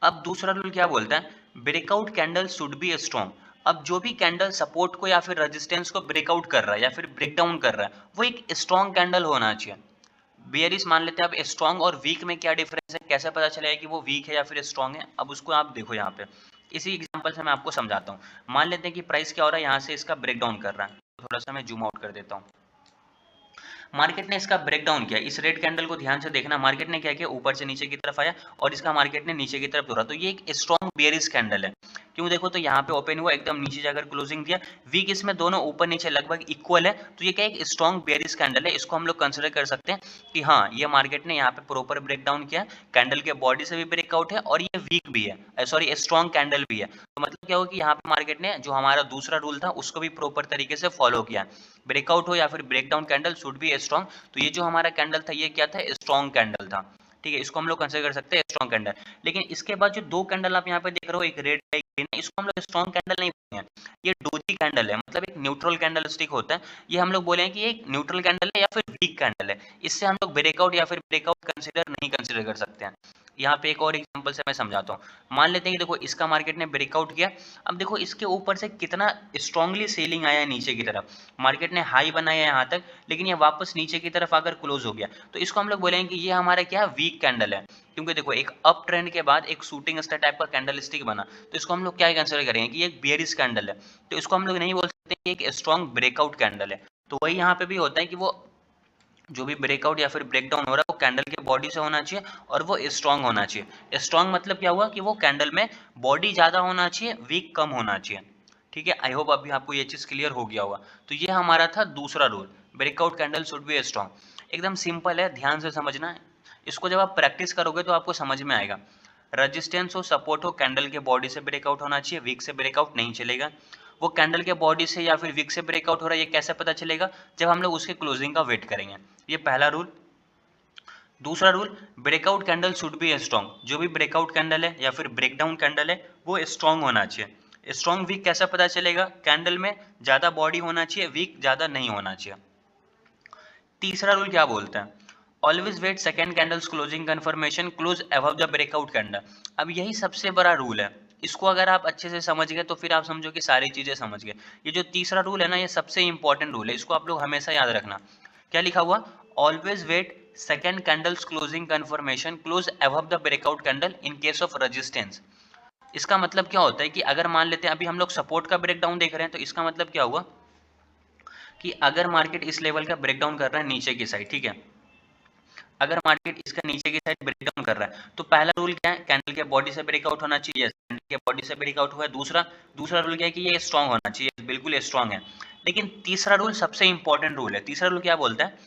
अब दूसरा रूल क्या बोलता है, breakout candle should be strong. अब जो भी कैंडल सपोर्ट को या फिर रेजिस्टेंस को ब्रेकआउट कर रहा है या फिर ब्रेकडाउन कर रहा है वो एक स्ट्रॉन्ग कैंडल होना चाहिए। बेयरिश मान लेते हैं। अब स्ट्रॉन्ग और वीक में क्या डिफरेंस है, कैसे पता चलेगा कि वो वीक है या फिर स्ट्रॉन्ग है, अब उसको आप देखो यहाँ पे इसी एग्जांपल से मैं आपको समझाता हूँ। मान लेते हैं कि प्राइस क्या हो रहा है, यहाँ से इसका ब्रेकडाउन कर रहा है, थोड़ा सा मैं जूम आउट कर देता हूँ। मार्केट ने इसका ब्रेकडाउन किया, इस रेड कैंडल को ध्यान से देखना, मार्केट ने क्या किया, ऊपर से नीचे की तरफ आया और इसका मार्केट ने नीचे की तरफ तोड़ा, तो ये एक स्ट्रॉन्ग बेयरिश कैंडल है। क्यों, देखो तो यहाँ पे ओपन हुआ एकदम नीचे जाकर क्लोजिंग दिया, वीक इसमें दोनों ऊपर नीचे लगभग इक्वल है, तो ये क्या एक स्ट्रॉन्ग बेयरिश कैंडल है। इसको हम लोग कंसिडर कर सकते हैं कि हाँ ये मार्केट ने यहाँ पे प्रॉपर ब्रेकडाउन किया, कैंडल के बॉडी से भी ब्रेकआउट है और ये वीक भी है, सॉरी स्ट्रॉन्ग कैंडल भी है। तो मतलब क्या होगा कि यहाँ पे मार्केट ने जो हमारा दूसरा रूल था उसको भी प्रॉपर तरीके से फॉलो किया, ब्रेकआउट हो या फिर breakdown candle should be strong. तो ये जो हमारा कैंडल था ये क्या था, स्ट्रॉन्ग कैंडल था, ठीक है, इसको हम लोग कंसीडर कर सकते हैं स्ट्रॉन्ग कैंडल। लेकिन इसके बाद जो दो कैंडल आप यहाँ पे देख रहे हो, एक रेड है एक ग्रीन है, इसको हम लोग स्ट्रॉन्ग कैंडल नहीं बोलेंगे, ये डोजी कैंडल है, मतलब एक न्यूट्रल कैंडल स्टिक होता है, ये हम लोग बोलेंगे कि एक न्यूट्रल कैंडल है या फिर वीक कैंडल है, इससे हम लोग ब्रेकआउट या फिर ब्रेकआउट नहीं कंसिडर कर सकते हैं। यहाँ पे एक और एग्जांपल से मैं समझाता हूँ। मान लेते हैं कि देखो इसका मार्केट ने ब्रेकआउट किया, अब देखो इसके ऊपर से कितना स्ट्रांगली सेलिंग आया है नीचे की तरफ, मार्केट ने हाई बनाया यहाँ तक लेकिन ये वापस नीचे की तरफ आकर क्लोज हो गया, तो इसको हम लोग बोलेंगे कि ये हमारा क्या वीक कैंडल है। क्योंकि देखो एक अप ट्रेंड के बाद एक शूटिंग स्टार टाइप का कैंडल स्टिक बना, तो इसको हम लोग क्या कंसिडर करेंगे कि ये एक बेयरिश कैंडल है, तो इसको हम लोग नहीं बोल सकते कि एक स्ट्रॉन्ग ब्रेकआउट कैंडल है। तो वही यहाँ पे भी होता है कि वो जो भी ब्रेकआउट या फिर ब्रेकडाउन हो रहा है वो कैंडल के बॉडी से होना चाहिए और वो स्ट्रांग होना चाहिए। स्ट्रांग मतलब क्या हुआ कि वो कैंडल में बॉडी ज्यादा होना चाहिए, वीक कम होना चाहिए, ठीक है। आई होप अभी आपको ये चीज क्लियर हो गया होगा। तो ये हमारा था दूसरा rule, breakout candle should B strong. एकदम सिंपल है, ध्यान से समझना है इसको, जब आप प्रैक्टिस करोगे तो आपको समझ में आएगा। रेजिस्टेंस हो सपोर्ट हो कैंडल के बॉडी से ब्रेकआउट होना चाहिए, वीक से ब्रेकआउट नहीं चलेगा। वो कैंडल के बॉडी से या फिर विक से ब्रेकआउट हो रहा है ये कैसे पता चलेगा, जब हम लोग उसके क्लोजिंग का वेट करेंगे। ये पहला रूल। दूसरा rule, breakout candle should be strong. जो भी ब्रेकआउट कैंडल है या फिर ब्रेकडाउन कैंडल है वो स्ट्रॉन्ग होना चाहिए। स्ट्रॉन्ग वीक कैसे पता चलेगा, कैंडल में ज्यादा बॉडी होना चाहिए, वीक ज्यादा नहीं होना चाहिए। तीसरा रूल क्या बोलता है, always wait second candles closing confirmation close above the breakout candle. अब यही सबसे बड़ा रूल है, इसको अगर आप अच्छे से समझ गए तो फिर आप समझो कि सारी चीजें समझ गए। ये जो तीसरा रूल है ना ये सबसे इंपॉर्टेंट रूल है, इसको आप लोग हमेशा याद रखना। क्या लिखा हुआ, always wait second candles closing confirmation close above the breakout candle in case of resistance. इसका मतलब क्या होता है कि अगर मान लेते हैं अभी हम लोग सपोर्ट का ब्रेकडाउन देख रहे हैं, तो इसका मतलब क्या हुआ कि अगर मार्केट इस लेवल का ब्रेकडाउन कर रहा है नीचे की साइड, ठीक है, अगर मार्केट इसका नीचे की साइड ब्रेकडाउन कर रहा है तो पहला रूल क्या है, कैंडल के बॉडी से ब्रेकआउट होना चाहिए, कैंडल के बॉडी से ब्रेकआउट हुआ है। दूसरा रूल क्या है कि ये स्ट्रांग होना चाहिए, बिल्कुल स्ट्रांग है। लेकिन तीसरा रूल सबसे इंपॉर्टेंट रूल है। तीसरा रूल क्या बोलता है,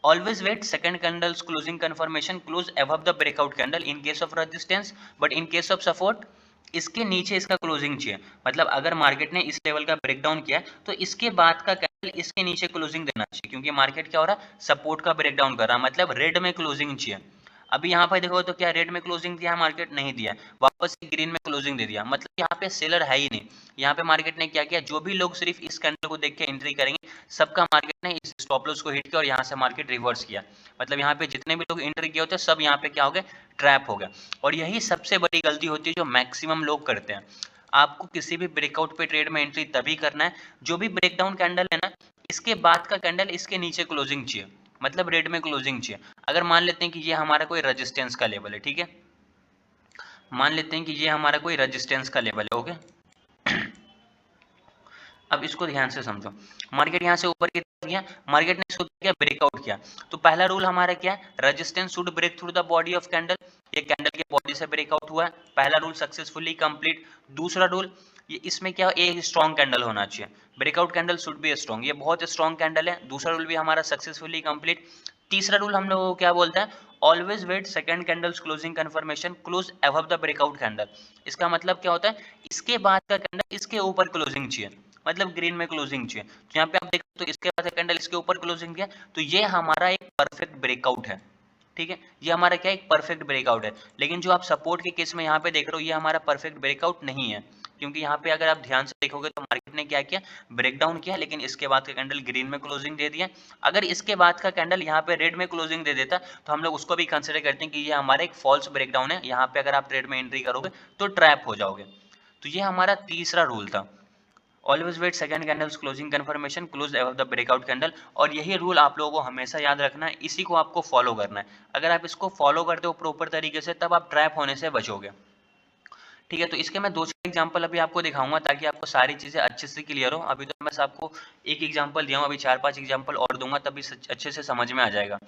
always wait second candles closing confirmation close above the breakout candle in case of resistance but in case of support इसके नीचे इसका क्लोजिंग चाहिए। मतलब अगर मार्केट ने इस लेवल का ब्रेकडाउन किया तो इसके बाद का कैंडल इसके नीचे क्लोजिंग देना चाहिए, क्योंकि मार्केट क्या हो रहा है, सपोर्ट का ब्रेकडाउन कर रहा है, मतलब रेड में क्लोजिंग चाहिए। अभी यहाँ पर देखो तो क्या रेड में क्लोजिंग दिया है, मार्केट नहीं दिया, वापस ग्रीन में क्लोजिंग दे दिया, मतलब यहाँ पे सेलर है ही नहीं। यहाँ पे मार्केट ने क्या किया, जो भी लोग सिर्फ इस कैंडल को देख के एंट्री करेंगे सबका मार्केट ने इस स्टॉप लॉस को हिट किया और यहाँ से मार्केट रिवर्स किया। मतलब यहाँ पे जितने भी लोग एंट्री किए होते सब यहाँ पे क्या हो गए, ट्रैप हो गया। और यही सबसे बड़ी गलती होती है जो मैक्सिमम लोग करते हैं। आपको किसी भी ब्रेकआउट पे ट्रेड में एंट्री तभी करना है जो भी ब्रेकडाउन कैंडल है ना इसके बाद का कैंडल इसके नीचे क्लोजिंग चाहिए, मतलब रेड में क्लोजिंग चाहिए। अगर मान लेते हैं कि ये हमारा कोई रेजिस्टेंस का लेवल है, ठीक है, मान लेते हैं कि ये हमारा कोई रेजिस्टेंस का लेवल है, ओके। अब इसको ध्यान से समझो, मार्केट यहाँ से ऊपर की तरफ गया, मार्केट ने इसको क्या ब्रेकआउट किया, तो पहला रूल हमारा क्या है, resistance should break through the body of candle. ये कैंडल के बॉडी से ब्रेकआउट हुआ है, पहला रूल सक्सेसफुली कंप्लीट। दूसरा रूल, ये इसमें क्या एक स्ट्रॉन्ग कैंडल होना चाहिए, breakout candle should be strong, ये बहुत स्ट्रॉन्ग कैंडल है, दूसरा रूल भी हमारा सक्सेसफुली कंप्लीट। तीसरा रूल हम लोगों को क्या बोलता है, always wait second candles closing confirmation close above the breakout candle. इसका मतलब क्या होता है, इसके बाद का कैंडल इसके ऊपर क्लोजिंग चाहिए, मतलब ग्रीन में क्लोजिंग चाहिए। तो यहाँ पे आप देखो तो इसके बाद कैंडल इसके ऊपर क्लोजिंग किया, तो ये हमारा एक परफेक्ट ब्रेकआउट है, ठीक है, ये हमारा क्या है, एक परफेक्ट ब्रेकआउट है। लेकिन जो आप सपोर्ट के केस में यहाँ पे देख रहे हो, ये हमारा परफेक्ट ब्रेकआउट नहीं है, क्योंकि यहाँ पे अगर आप ध्यान से देखोगे तो मार्केट ने क्या किया, ब्रेकडाउन किया, लेकिन इसके बाद का कैंडल ग्रीन में क्लोजिंग दे दिया। अगर इसके बाद का कैंडल यहाँ पे रेड में क्लोजिंग दे देता तो हम लोग उसको भी कंसिडर करते हैं कि ये हमारा एक फॉल्स ब्रेकडाउन है, यहाँ पे अगर आप ट्रेड में एंट्री करोगे तो ट्रैप हो जाओगे। तो ये हमारा तीसरा रूल था, always wait second candles closing confirmation close above the breakout candle. और यही रूल आप लोगों को हमेशा याद रखना है, इसी को आपको फॉलो करना है। अगर आप इसको फॉलो करते हो प्रॉपर तरीके से, तब आप ट्रैप होने से बचोगे। ठीक है, तो इसके मैं 2-4 एग्जांपल अभी आपको दिखाऊंगा ताकि आपको सारी चीज़ें अच्छे से क्लियर हो। अभी तो मैं आपको एक एग्जांपल दिया हूँ, अभी 4-5 एग्जांपल और दूंगा, तभी अच्छे से समझ में आ जाएगा।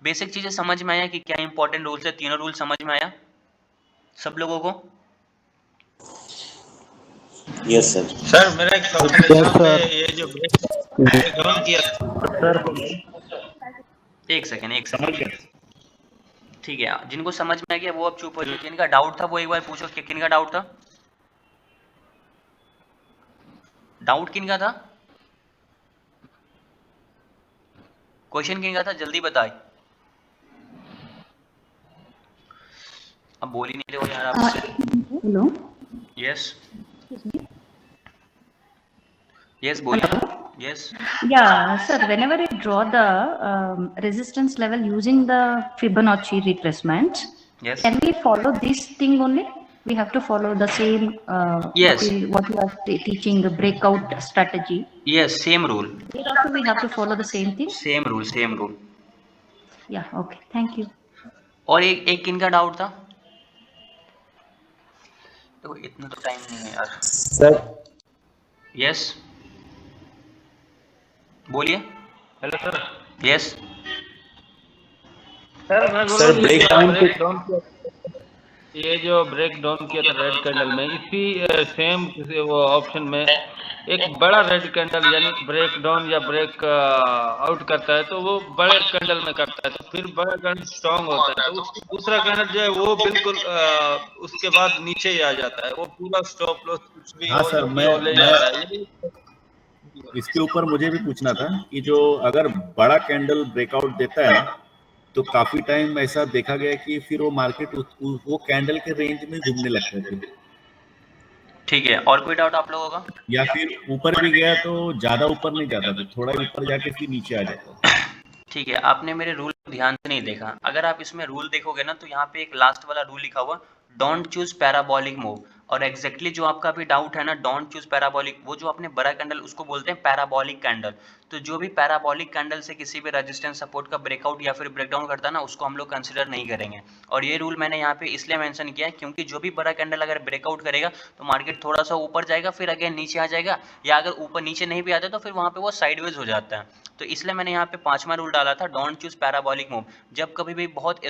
बेसिक चीज़ें समझ में आया कि क्या इंपॉर्टेंट रूल्स है, तीनों रूल समझ में आया सब लोगों को? Yes sir. सर मेरा एक सवाल है, यहाँ पे ये जो ब्रेकडाउन किया सर एक सेकेंड, ठीक है, जिनको समझ में आ गया वो अब चुप हो जाए, जिनका डाउट था वो एक बार पूछो कि किनका डाउट था, डाउट किनका था, क्वेश्चन किनका था, जल्दी बताए। अब बोल ही नहीं रहे हो यार आप। Hello. यस यस बोलिए। Yes Yeah, sir, whenever you draw the resistance level using the Fibonacci retracement, yes can we follow this thing only? We have to follow the same Yes. what you are teaching, the breakout strategy. Yes, same rule, Here also we have to follow the same thing. Same rule. Yeah, okay, thank you. और एक किनका doubt था, तो इतना तो time नहीं है यार। सर यस बोलिए। Hello sir. यस सर मैं बोल सर, रहा हूँ breakdown ब्रेकडाउन किया, ये जो ब्रेकडाउन किया था रेड कैंडल में, इसी सेम वो ऑप्शन में एक बड़ा रेड कैंडल यानी ब्रेकडाउन या ब्रेक आउट करता है, तो वो बड़े कैंडल में करता है, तो फिर बड़ा कैंडल स्ट्रांग होता है, तो दूसरा कैंडल जो है वो बिल्कुल उसके बाद नीचे ही आ जाता है, वो पूरा स्टॉप लॉस कुछ भी हाँ हो सर, जो भी हो ले जाता है। इसके ऊपर मुझे भी पूछना था कि जो अगर बड़ा कैंडल ब्रेकआउट देता है तो काफी टाइम ऐसा देखा गया कि फिर वो मार्केट वो कैंडल के रेंज में घूमने लगता है, ठीक है, और कोई डाउट आप लोगों का? या फिर ऊपर भी गया तो ज्यादा ऊपर नहीं जाता था, थोड़ा ऊपर जाके फिर नीचे आ जाता है। ठीक है, आपने मेरे रूल ध्यान से नहीं देखा। अगर आप इसमें रूल देखोगे ना तो यहाँ पे एक लास्ट वाला रूल लिखा हुआ, डोंट चूज पैराबोलिक मूव। और एग्जैक्टली जो आपका भी डाउट है ना, डोंट चूज पैराबोलिक, वो जो आपने बड़ा कैंडल उसको बोलते हैं पैराबोलिक कैंडल। तो जो भी पैराबोलिक कैंडल से किसी भी रेजिस्टेंस सपोर्ट का ब्रेकआउट या फिर ब्रेकडाउन करता है ना, उसको हम लोग कंसिडर नहीं करेंगे। और ये रूल मैंने यहाँ पे इसलिए मेंशन किया है क्योंकि जो भी बड़ा कैंडल अगर ब्रेकआउट करेगा तो मार्केट थोड़ा सा ऊपर जाएगा, फिर अगेन नीचे आ जाएगा, या अगर ऊपर नीचे नहीं भी आता तो फिर वहाँ पे वो साइडवेज हो जाता है। तो इसलिए मैंने यहाँ पे 5वां रूल डाला था, डोंट चूज पैराबोलिक मूव। जब कभी भी बहुत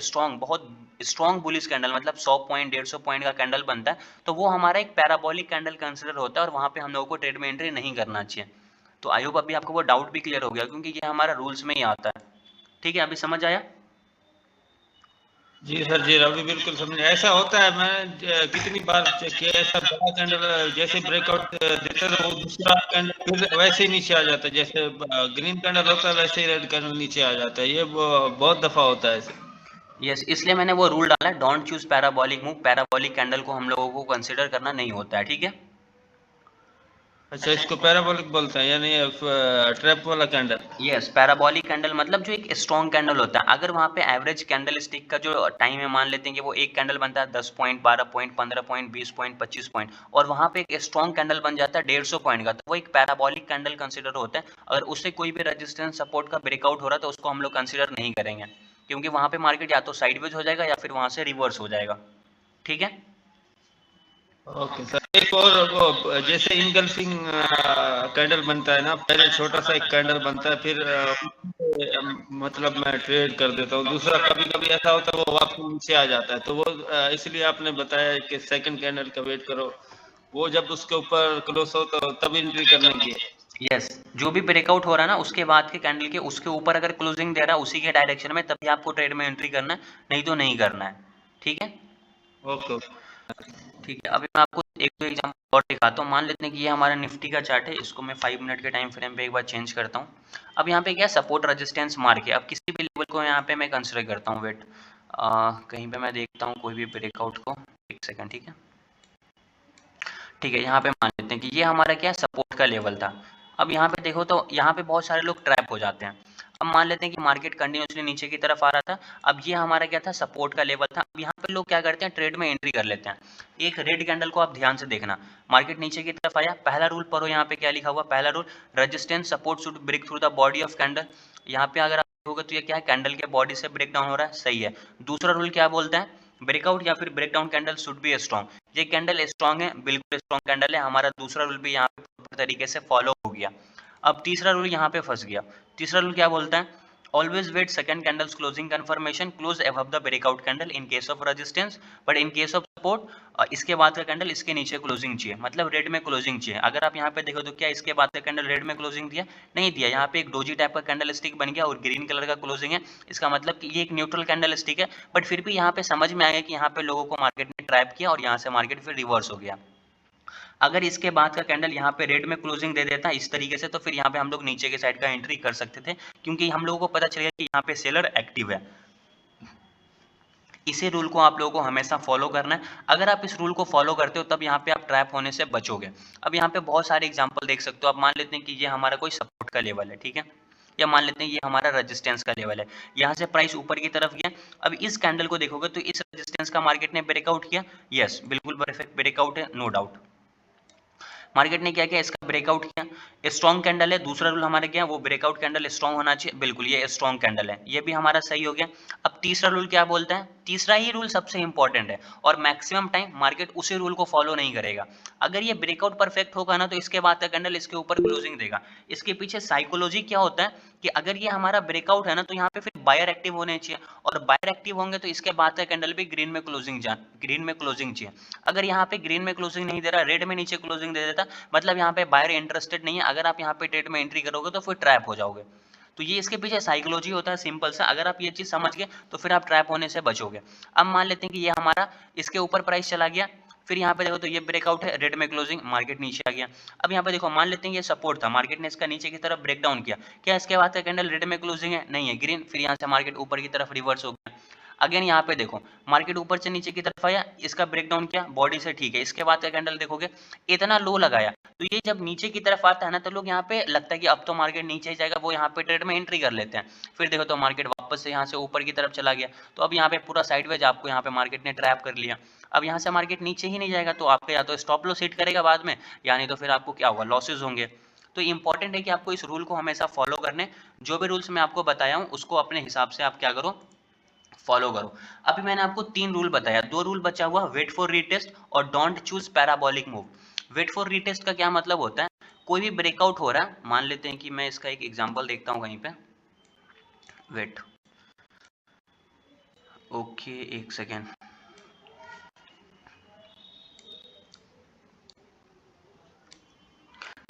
स्ट्रॉन्ग बुलिश कैंडल मतलब 100 पॉइंट 150 पॉइंट का कैंडल बनता है तो वो हमारा एक पैराबोलिक कैंडल कंसिडर होता है और वहाँ पे हम लोगों को ट्रेड में एंट्री नहीं करना चाहिए। तो आई होप अभी आपको वो डाउट भी क्लियर हो गया क्योंकि ये हमारा रूल्स में ही आता है। ठीक है, अभी समझ आया? जी सर जी, अभी बिल्कुल समझ। ऐसा होता है, मैं कितनी बार चेक किया, ऐसा बड़ा कैंडल जैसे ब्रेकआउट देता है वो दूसरा कैंडल फिर वैसे ही नीचे आ जाता है, जैसे ग्रीन कैंडल होता है वैसे ही रेड कैंडल नीचे आ जाता है, ये बहुत दफा होता है ऐसे। यस, इसलिए मैंने वो रूल डाला है, don't choose parabolic move. Parabolic candle को हम लोगों को कंसिडर करना नहीं होता है। ठीक है, अच्छा, इसको पैराबोलिक बोलते हैं यानी ट्रैप वाला कैंडल। यस, पैराबोलिक कैंडल मतलब जो एक स्ट्रॉन्ग कैंडल होता है। अगर वहाँ पे एवरेज कैंडल स्टिक का जो टाइम है, मान लेते हैं कि वो एक कैंडल बनता है 10 point 12 point 15 point 20 point 25 point, और वहाँ पे एक स्ट्रॉन्ग कैंडल बन जाता है 150 पॉइंट का, तो वो एक पैराबोलिक कैंडल कंसिडर होता है। अगर उससे कोई भी रेजिस्टेंस सपोर्ट का ब्रेकआउट हो रहा है तो उसको हम लोग कंसिडर नहीं करेंगे, क्योंकि वहाँ पे मार्केट या तो साइडवेज हो जाएगा या फिर वहाँ से रिवर्स हो जाएगा। ठीक है, ओके सर, एक और वो जैसे इंगल्फिंग कैंडल बनता है ना, पहले छोटा सा एक कैंडल बनता है, फिर मतलब मैं ट्रेड कर देता हूँ, दूसरा कभी कभी ऐसा होता है वो वापस नीचे आ जाता है, तो वो इसलिए आपने बताया कि सेकंड कैंडल का वेट करो, वो जब उसके ऊपर क्लोज हो तो तब एंट्री करने की। यस, जो भी ब्रेकआउट हो रहा है ना उसके बाद के कैंडल के उसके ऊपर अगर क्लोजिंग दे रहा है उसी के डायरेक्शन में, तभी आपको ट्रेड में एंट्री करना है, नहीं तो नहीं करना है। ठीक है, ओके ठीक है, अभी मैं आपको एक दो एग्जांपल और दिखाता हूँ। मान लेते हैं कि ये हमारा निफ्टी का चार्ट है, इसको मैं 5 मिनट के टाइम फ्रेम पे एक बार चेंज करता हूँ। अब यहाँ पे क्या सपोर्ट रेजिस्टेंस मार्क है। अब किसी भी लेवल को यहाँ पे मैं कंसिडर करता हूँ, वेट कहीं पे मैं देखता हूँ कोई भी ब्रेकआउट को, एक सेकंड। ठीक है, ठीक है, यहाँ पे मान लेते हैं कि ये हमारा क्या सपोर्ट का लेवल था। अब यहाँ पे देखो तो यहाँ पे बहुत सारे लोग ट्रैप हो जाते हैं। अब मान लेते हैं कि मार्केट कंटिन्यूसली नीचे की तरफ आ रहा था, अब ये हमारा क्या था सपोर्ट का लेवल था। अब यहाँ पे लोग क्या करते हैं ट्रेड में एंट्री कर लेते हैं। एक रेड कैंडल को आप ध्यान से देखना, मार्केट नीचे की तरफ आया, पहला रूल पढ़ो यहाँ पे क्या लिखा हुआ, पहला rule resistance support should break through the body of candle. यहाँ पे अगर आप देखोगे तो ये क्या है, कैंडल के बॉडी से ब्रेक डाउन हो रहा है, सही है। दूसरा रूल क्या बोलता है, ब्रेकआउट या फिर breakdown candle should be strong. ये कैंडल स्ट्रॉन्ग है, बिल्कुल स्ट्रॉन्ग कैंडल है, हमारा दूसरा रूल भी यहाँ पे प्रॉपर तरीके से फॉलो हो गया। अब तीसरा रूल यहाँ पे फंस गया। तीसरा रूल क्या बोलता है, always wait second candles closing confirmation close above the breakout candle in case of resistance, but in case of support इसके बाद का कैंडल इसके नीचे क्लोजिंग चाहिए, मतलब रेड में क्लोजिंग चाहिए। अगर आप यहाँ पे देखो तो क्या इसके बाद का कैंडल रेड में क्लोजिंग दिया, नहीं दिया। यहाँ पे एक डोजी टाइप का कैंडल स्टिक बन गया और ग्रीन कलर का क्लोजिंग है, इसका मतलब कि ये एक न्यूट्रल कैंडल स्टिक है। बट फिर भी यहाँ पे समझ में आ गया कि यहाँ पे लोगों को मार्केट ने ट्रैप किया और यहाँ से मार्केट फिर रिवर्स हो गया। अगर इसके बाद का कैंडल यहाँ पे रेड में क्लोजिंग दे देता इस तरीके से, तो फिर यहाँ पे हम लोग नीचे के साइड का एंट्री कर सकते थे, क्योंकि हम लोगों को पता चलेगा कि यहाँ पे सेलर एक्टिव है। इसी रूल को आप लोगों को हमेशा फॉलो करना है। अगर आप इस रूल को फॉलो करते हो तब यहाँ पे आप ट्रैप होने से बचोगे। अब यहाँ पे बहुत सारे एग्जांपल देख सकते हो। आप मान लेते हैं कि ये हमारा कोई सपोर्ट का लेवल है, ठीक है, या मान लेते हैं ये हमारा रेजिस्टेंस का लेवल है। यहाँ से प्राइस ऊपर की तरफ गया। अब इस कैंडल को देखोगे तो इस रेजिस्टेंस का मार्केट ने ब्रेकआउट किया, यस बिल्कुल परफेक्ट ब्रेकआउट है, नो डाउट। मार्केट ने क्या किया, इसका ब्रेकआउट किया, स्ट्रॉन्ग कैंडल है। दूसरा रूल हमारे क्या है, वो ब्रेकआउट कैंडल स्ट्रॉन्ग होना चाहिए, बिल्कुल ये स्ट्रॉन्ग कैंडल है, ये भी हमारा सही हो गया। अब तीसरा रूल क्या बोलता है, तीसरा ही रूल सबसे इंपॉर्टेंट है और मैक्सिमम टाइम मार्केट उसी रूल को फॉलो नहीं करेगा। अगर ये ब्रेकआउट परफेक्ट होगा ना तो इसके बाद का कैंडल इसके ऊपर क्लोजिंग देगा। इसके पीछे साइकोलॉजी क्या होता है कि अगर ये हमारा ब्रेकआउट है ना तो यहाँ पे फिर बायर एक्टिव होने चाहिए, और बायर एक्टिव होंगे तो इसके बाद का कैंडल भी ग्रीन में क्लोजिंग चाहिए। अगर यहाँ पे ग्रीन में क्लोजिंग नहीं दे रहा, रेड में नीचे क्लोजिंग दे देता, मतलब यहाँ पे बायर इंटरेस्टेड नहीं है। अगर आप यहाँ पे ट्रेड में एंट्री करोगे तो फिर ट्रैप हो जाओगे। तो ये इसके पीछे साइकोलॉजी होता है सिंपल सा। अगर आप ये चीज समझ गए तो फिर आप ट्रैप होने से बचोगे। अब मान लेते हैं कि ये हमारा इसके ऊपर प्राइस चला गया, फिर यहाँ पे देखो तो ये ब्रेकआउट है, रेड में क्लोजिंग, मार्केट नीचे आ गया। अब यहाँ पे देखो मान लेते हैं ये सपोर्ट था, मार्केट ने इसका नीचे की तरफ ब्रेक डाउन किया, क्या इसके बाद का कैंडल रेड में क्लोजिंग है, नहीं है, ग्रीन, फिर यहाँ से मार्केट ऊपर की तरफ रिवर्स हो गया। अगेन यहाँ पे देखो मार्केट ऊपर से नीचे की तरफ आया, इसका ब्रेकडाउन किया बॉडी से, ठीक है, इसके बाद का कैंडल देखोगे इतना लो लगाया। तो ये जब नीचे की तरफ आता है ना तो लोग यहाँ पे लगता है कि अब तो मार्केट नीचे ही जाएगा, वो यहाँ पे ट्रेड में एंट्री कर लेते हैं। फिर देखो तो मार्केट वापस से यहाँ से ऊपर की तरफ चला गया, तो अब यहाँ पे पूरा साइडवेज आपको यहाँ पे मार्केट ने ट्रैप कर लिया। अब यहाँ से मार्केट नीचे ही नहीं जाएगा तो आपका या तो स्टॉप लॉस हिट करेगा बाद में, यानी तो फिर आपको क्या होगा, लॉसेज होंगे। तो इंपॉर्टेंट है कि आपको इस रूल को हमेशा फॉलो करने, जो भी रूल्स मैं आपको बताया हूँ उसको अपने हिसाब से आप क्या करो, फॉलो करो। अभी मैंने आपको 3 रूल बताया, 2 रूल बचा हुआ, वेट फॉर रीटेस्ट और don't choose parabolic move. Wait for retest का क्या मतलब होता है, कोई भी ब्रेकआउट हो रहा है, मान लेते हैं कि मैं इसका एक एग्जांपल देखता हूं कहीं पे, वेट, ओके एक सेकेंड,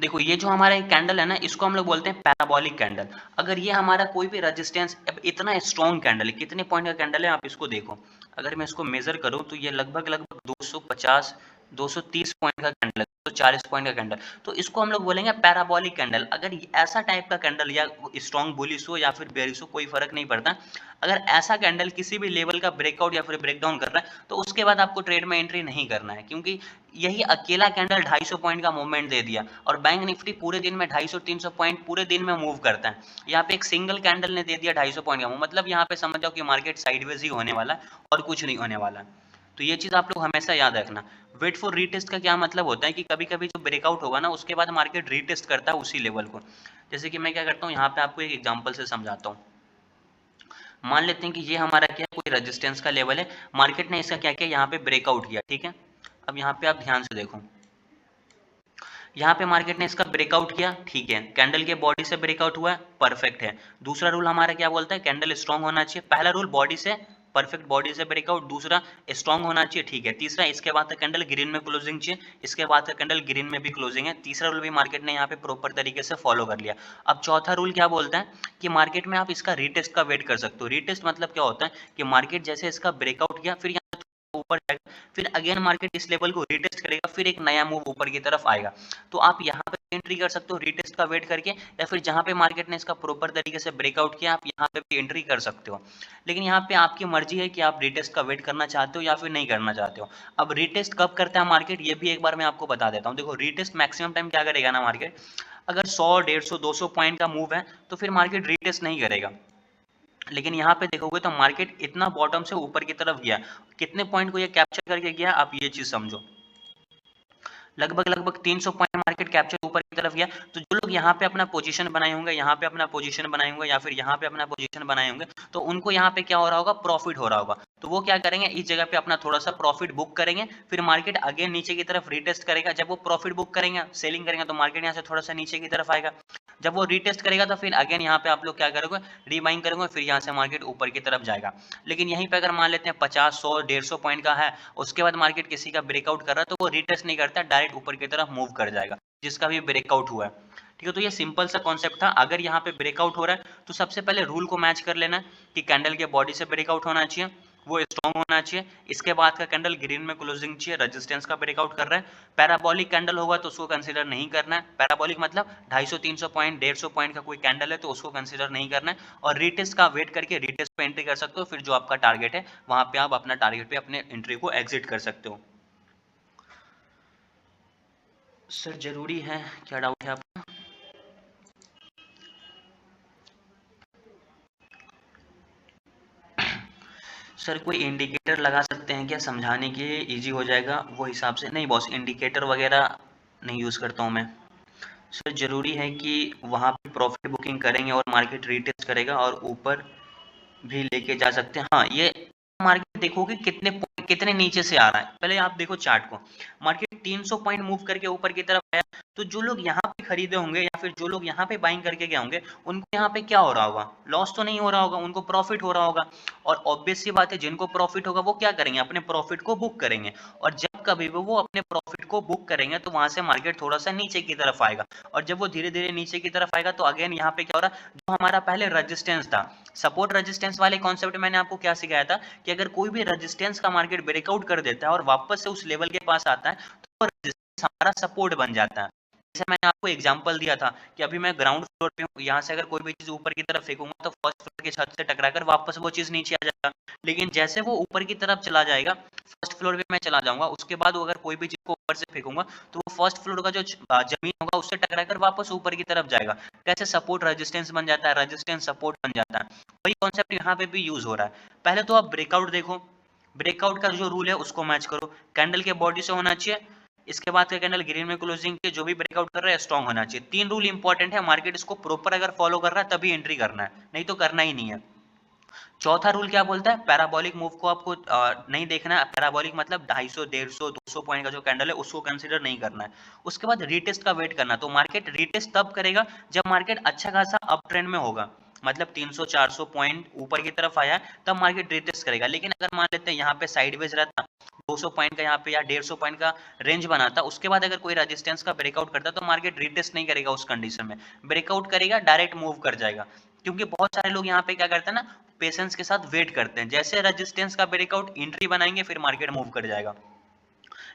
देखो ये जो हमारा एक कैंडल है ना इसको हम लोग बोलते हैं पैराबोलिक कैंडल। अगर ये हमारा कोई भी रेजिस्टेंस, अब इतना स्ट्रॉन्ग कैंडल है, कितने पॉइंट का कैंडल है आप इसको देखो, अगर मैं इसको मेजर करूं तो ये लगभग 250 230 पॉइंट का कैंडल है, 240 पॉइंट का कैंडल, तो इसको हम लोग बोलेंगे पैराबोलिक कैंडल। अगर ऐसा टाइप का कैंडल या स्ट्रॉन्ग बुलिश हो या फिर बेरिश हो कोई फर्क नहीं पड़ता, अगर ऐसा कैंडल किसी भी लेवल का ब्रेकआउट या फिर ब्रेकडाउन कर रहा है तो उसके बाद आपको ट्रेड में एंट्री नहीं करना है, क्योंकि यही अकेला कैंडल 250 पॉइंट का मूवमेंट दे दिया। और बैंक निफ्टी पूरे दिन में 250-300 पॉइंट पूरे दिन में मूव करता है, यहाँ पे एक सिंगल कैंडल ने दे दिया 250 पॉइंट का मूव, मतलब यहाँ पे समझ जाओ कि मार्केट साइडवेज ही होने वाला है और कुछ नहीं होने वाला। तो ये चीज आप लोग हमेशा याद रखना। वेट फॉर रीटेस्ट का क्या मतलब होता है कि कभी कभी जो ब्रेकआउट होगा ना उसके बाद मार्केट रीटेस्ट करता है उसी लेवल को। जैसे कि मैं क्या करता हूँ यहाँ पे आपको एक एग्जांपल से समझाता हूँ। मान लेते हैं कि ये हमारा क्या है, कोई रेजिस्टेंस का लेवल है, मार्केट ने इसका क्या किया, यहाँ पे ब्रेकआउट किया, ठीक है। अब यहाँ पे आप ध्यान से देखो, यहाँ पे मार्केट ने इसका ब्रेकआउट किया, ठीक है, कैंडल के बॉडी से ब्रेकआउट हुआ है, परफेक्ट है। दूसरा रूल हमारा क्या बोलता है, कैंडल स्ट्रॉन्ग होना चाहिए। पहला रूल बॉडी से परफेक्ट, बॉडी से ब्रेकआउट, दूसरा स्ट्रॉन्ग होना चाहिए, ठीक है। तीसरा इसके बाद कैंडल ग्रीन में क्लोजिंग चाहिए, इसके बाद कैंडल ग्रीन में भी क्लोजिंग है। तीसरा रूल भी मार्केट ने यहाँ पे प्रॉपर तरीके से फॉलो कर लिया। अब चौथा रूल क्या बोलता है कि मार्केट में आप इसका रीटेस्ट का वेट कर सकते हो। रीटेस्ट मतलब क्या होता है कि मार्केट जैसे इसका ब्रेकआउट किया फिर यहाँ ऊपर जाएगा, फिर अगेन मार्केट इस लेवल को रीटेस्ट करेगा, फिर एक नया मूव ऊपर की तरफ आएगा। तो आप यहाँ पे एंट्री कर सकते हो रीटेस्ट का वेट करके, या फिर जहाँ पे मार्केट ने इसका प्रॉपर तरीके से ब्रेकआउट किया आप यहाँ पे भी एंट्री कर सकते हो। लेकिन यहाँ पे आपकी मर्जी है कि आप रीटेस्ट का वेट करना चाहते हो या फिर नहीं करना चाहते हो। अब रीटेस्ट कब करता है मार्केट, ये भी एक बार मैं आपको बता देता हूँ। देखो रीटेस्ट मैक्सिमम टाइम क्या करेगा ना मार्केट, अगर 100, 150, 200 पॉइंट का मूव है तो फिर मार्केट रीटेस्ट नहीं करेगा। लेकिन यहाँ पे देखोगे तो मार्केट इतना बॉटम से ऊपर की तरफ गया, कितने पॉइंट को ये कैप्चर करके गया आप ये चीज समझो, लगभग 300 पॉइंट मार्केट कैप्चर ऊपर की तरफ गया। तो जो लोग यहाँ पे अपना पोजीशन बनाए होंगे, यहाँ पे अपना पोजीशन बनाए होंगे, या फिर यहाँ पे अपना पोजीशन बनाए होंगे, तो उनको यहाँ पे क्या हो रहा होगा, प्रॉफिट हो रहा होगा। तो वो क्या करेंगे, इस जगह पे अपना थोड़ा सा प्रॉफिट बुक करेंगे, फिर मार्केट अगेन नीचे की तरफ रीटेस्ट करेगा। जब वो प्रॉफिट बुक करेंगे, सेलिंग करेंगे, तो मार्केट यहाँ से थोड़ा सा नीचे की तरफ आएगा। जब वो रीटेस्ट करेगा तो फिर अगेन यहाँ पे आप लोग क्या करोगे, रीबाइंग करोगे, फिर यहाँ से मार्केट ऊपर की तरफ जाएगा। लेकिन यहीं पे अगर मान लेते हैं 50, 100, 150 पॉइंट का है, उसके बाद मार्केट किसी का ब्रेकआउट कर रहा है, तो वो रीटेस्ट नहीं करता, डायरेक्ट ऊपर की तरफ मूव कर जाएगा, जिसका भी ब्रेकआउट हुआ है। ठीक है, तो ये सिंपल सा कॉन्सेप्ट था। अगर यहाँ पे ब्रेकआउट हो रहा है तो सबसे पहले रूल को मैच कर लेना कि कैंडल के बॉडी से ब्रेकआउट होना चाहिए, वो स्ट्रॉन्ग होना चाहिए। इसके बाद का कैंडल ग्रीन में क्लोजिंग चाहिए, रेजिस्टेंस का ब्रेकआउट कर रहा है। पैराबोलिक कैंडल होगा तो उसको कंसीडर नहीं करना है। पैराबोलिक मतलब 250, 300 पॉइंट, 150 पॉइंट का कोई कैंडल है तो उसको कंसीडर नहीं करना है। और रीटेस्ट का वेट करके रीटेस्ट पे एंट्री कर सकते हो, फिर जो आपका टारगेट है वहां पे आप अपना टारगेट पे अपने एंट्री को एग्जिट कर सकते हो। सर जरूरी है, क्या डाउट है आपका? सर कोई इंडिकेटर लगा सकते हैं क्या, समझाने के लिए इजी हो जाएगा वो हिसाब से? नहीं बॉस, इंडिकेटर वगैरह नहीं यूज़ करता हूँ मैं। सर जरूरी है कि वहाँ पे प्रॉफिट बुकिंग करेंगे और मार्केट रीटेस्ट करेगा और ऊपर भी लेके जा सकते हैं। हाँ, ये मार्केट देखोगे कितने नीचे से आ रहा है। पहले आप देखो चार्ट को, मार्केट 300 पॉइंट मूव करके ऊपर की तरफ आया, तो जो लोग यहाँ पे खरीदे होंगे या फिर जो लोग यहाँ पे बाइंग करके गए होंगे, उनको यहाँ पे क्या हो रहा होगा, लॉस तो नहीं हो रहा होगा, उनको प्रॉफिट हो रहा होगा। और ऑब्वियस सी बात है, जिनको प्रॉफिट होगा वो क्या करेंगे, अपने प्रॉफिट को बुक करेंगे। और जब कभी भी वो अपने प्रॉफिट को बुक करेंगे तो वहां से मार्केट थोड़ा सा नीचे की तरफ आएगा। और जब वो धीरे धीरे नीचे की तरफ आएगा तो अगेन यहाँ पे क्या हो रहा है, जो हमारा पहले रेजिस्टेंस था, सपोर्ट रेजिस्टेंस वाले कॉन्सेप्ट मैंने आपको क्या सिखाया था कि अगर कोई भी रेजिस्टेंस का मार्केट ब्रेकआउट कर देता है और वापस से उस लेवल के पास आता है तो रेजिस्टेंस हमारा सपोर्ट बन जाता है। जैसे मैंने आपको एग्जांपल दिया था कि अभी मैं ग्राउंड फ्लोर पे हूँ, यहाँ से अगर कोई भी चीज ऊपर की तरफ फेंकूंगा तो फर्स्ट फ्लोर की छत से टकराकर वापस वो चीज नीचे आ जाएगा। लेकिन जैसे वो ऊपर की तरफ चला जाएगा, फर्स्ट फ्लोर पे मैं चला जाऊंगा, उसके बाद अगर कोई भी चीज को ऊपर से फेंकूंगा तो वो फर्स्ट फ्लोर का जो जमीन होगा उससे टकराकर वापस ऊपर की तरफ जाएगा। कैसे सपोर्ट रेजिस्टेंस बन जाता है, रेजिस्टेंस सपोर्ट बन जाता है। वही कॉन्सेप्ट यहाँ पे भी यूज हो रहा है। पहले तो आप ब्रेकआउट देखो, ब्रेकआउट का जो रूल है उसको मैच करो, कैंडल के बॉडी से होना चाहिए, इसके बाद का कैंडल ग्रीन में क्लोजिंग के जो भी ब्रेकआउट कर रहा है स्ट्रॉन्ग होना चाहिए। 3 रूल इंपॉर्टेंट है, मार्केट इसको प्रॉपर अगर फॉलो कर रहा है तभी एंट्री करना है, नहीं तो करना ही नहीं है। चौथा रूल क्या बोलता है, पैराबोलिक मूव को आपको नहीं देखना है। पैराबोलिक मतलब 250, 150, 200 पॉइंट का जो कैंडल है उसको कंसीडर नहीं करना है। उसके बाद रीटेस्ट का वेट करना, तो मार्केट रीटेस्ट तब करेगा जब मार्केट अच्छा खासा अप ट्रेंड में होगा, मतलब 300, 400 पॉइंट ऊपर की तरफ आया तब मार्केट रीटेस्ट करेगा। लेकिन अगर मान लेते हैं यहाँ पे साइडवेज रहता, 200 पॉइंट का यहाँ पे या 150 पॉइंट का रेंज बनाता, उसके बाद अगर कोई रेजिस्टेंस का ब्रेकआउट करता तो मार्केट रीटेस्ट नहीं करेगा, उस कंडीशन में ब्रेकआउट करेगा डायरेक्ट मूव कर जाएगा। क्योंकि बहुत सारे लोग यहाँ पे क्या करते हैं ना, पेशेंस के साथ वेट करते हैं, जैसे रेजिस्टेंस का ब्रेकआउट एंट्री बनाएंगे फिर मार्केट मूव कर जाएगा।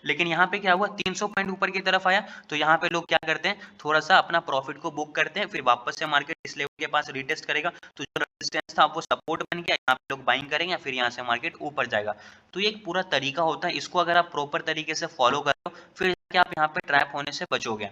लेकिन यहाँ पे क्या हुआ, 300 पॉइंट ऊपर की तरफ आया तो यहाँ पे लोग क्या करते हैं, थोड़ा सा अपना प्रॉफिट को बुक करते हैं, फिर वापस से मार्केट इस लेवल के पास रीटेस्ट करेगा तो जो रेजिस्टेंस था वो सपोर्ट बन गया, यहाँ पे लोग बाइंग करेंगे, फिर यहाँ से मार्केट ऊपर जाएगा। तो ये एक पूरा तरीका होता है, इसको अगर आप प्रॉपर तरीके से फॉलो करो फिर आप यहाँ पे ट्रैप होने से बचोगे।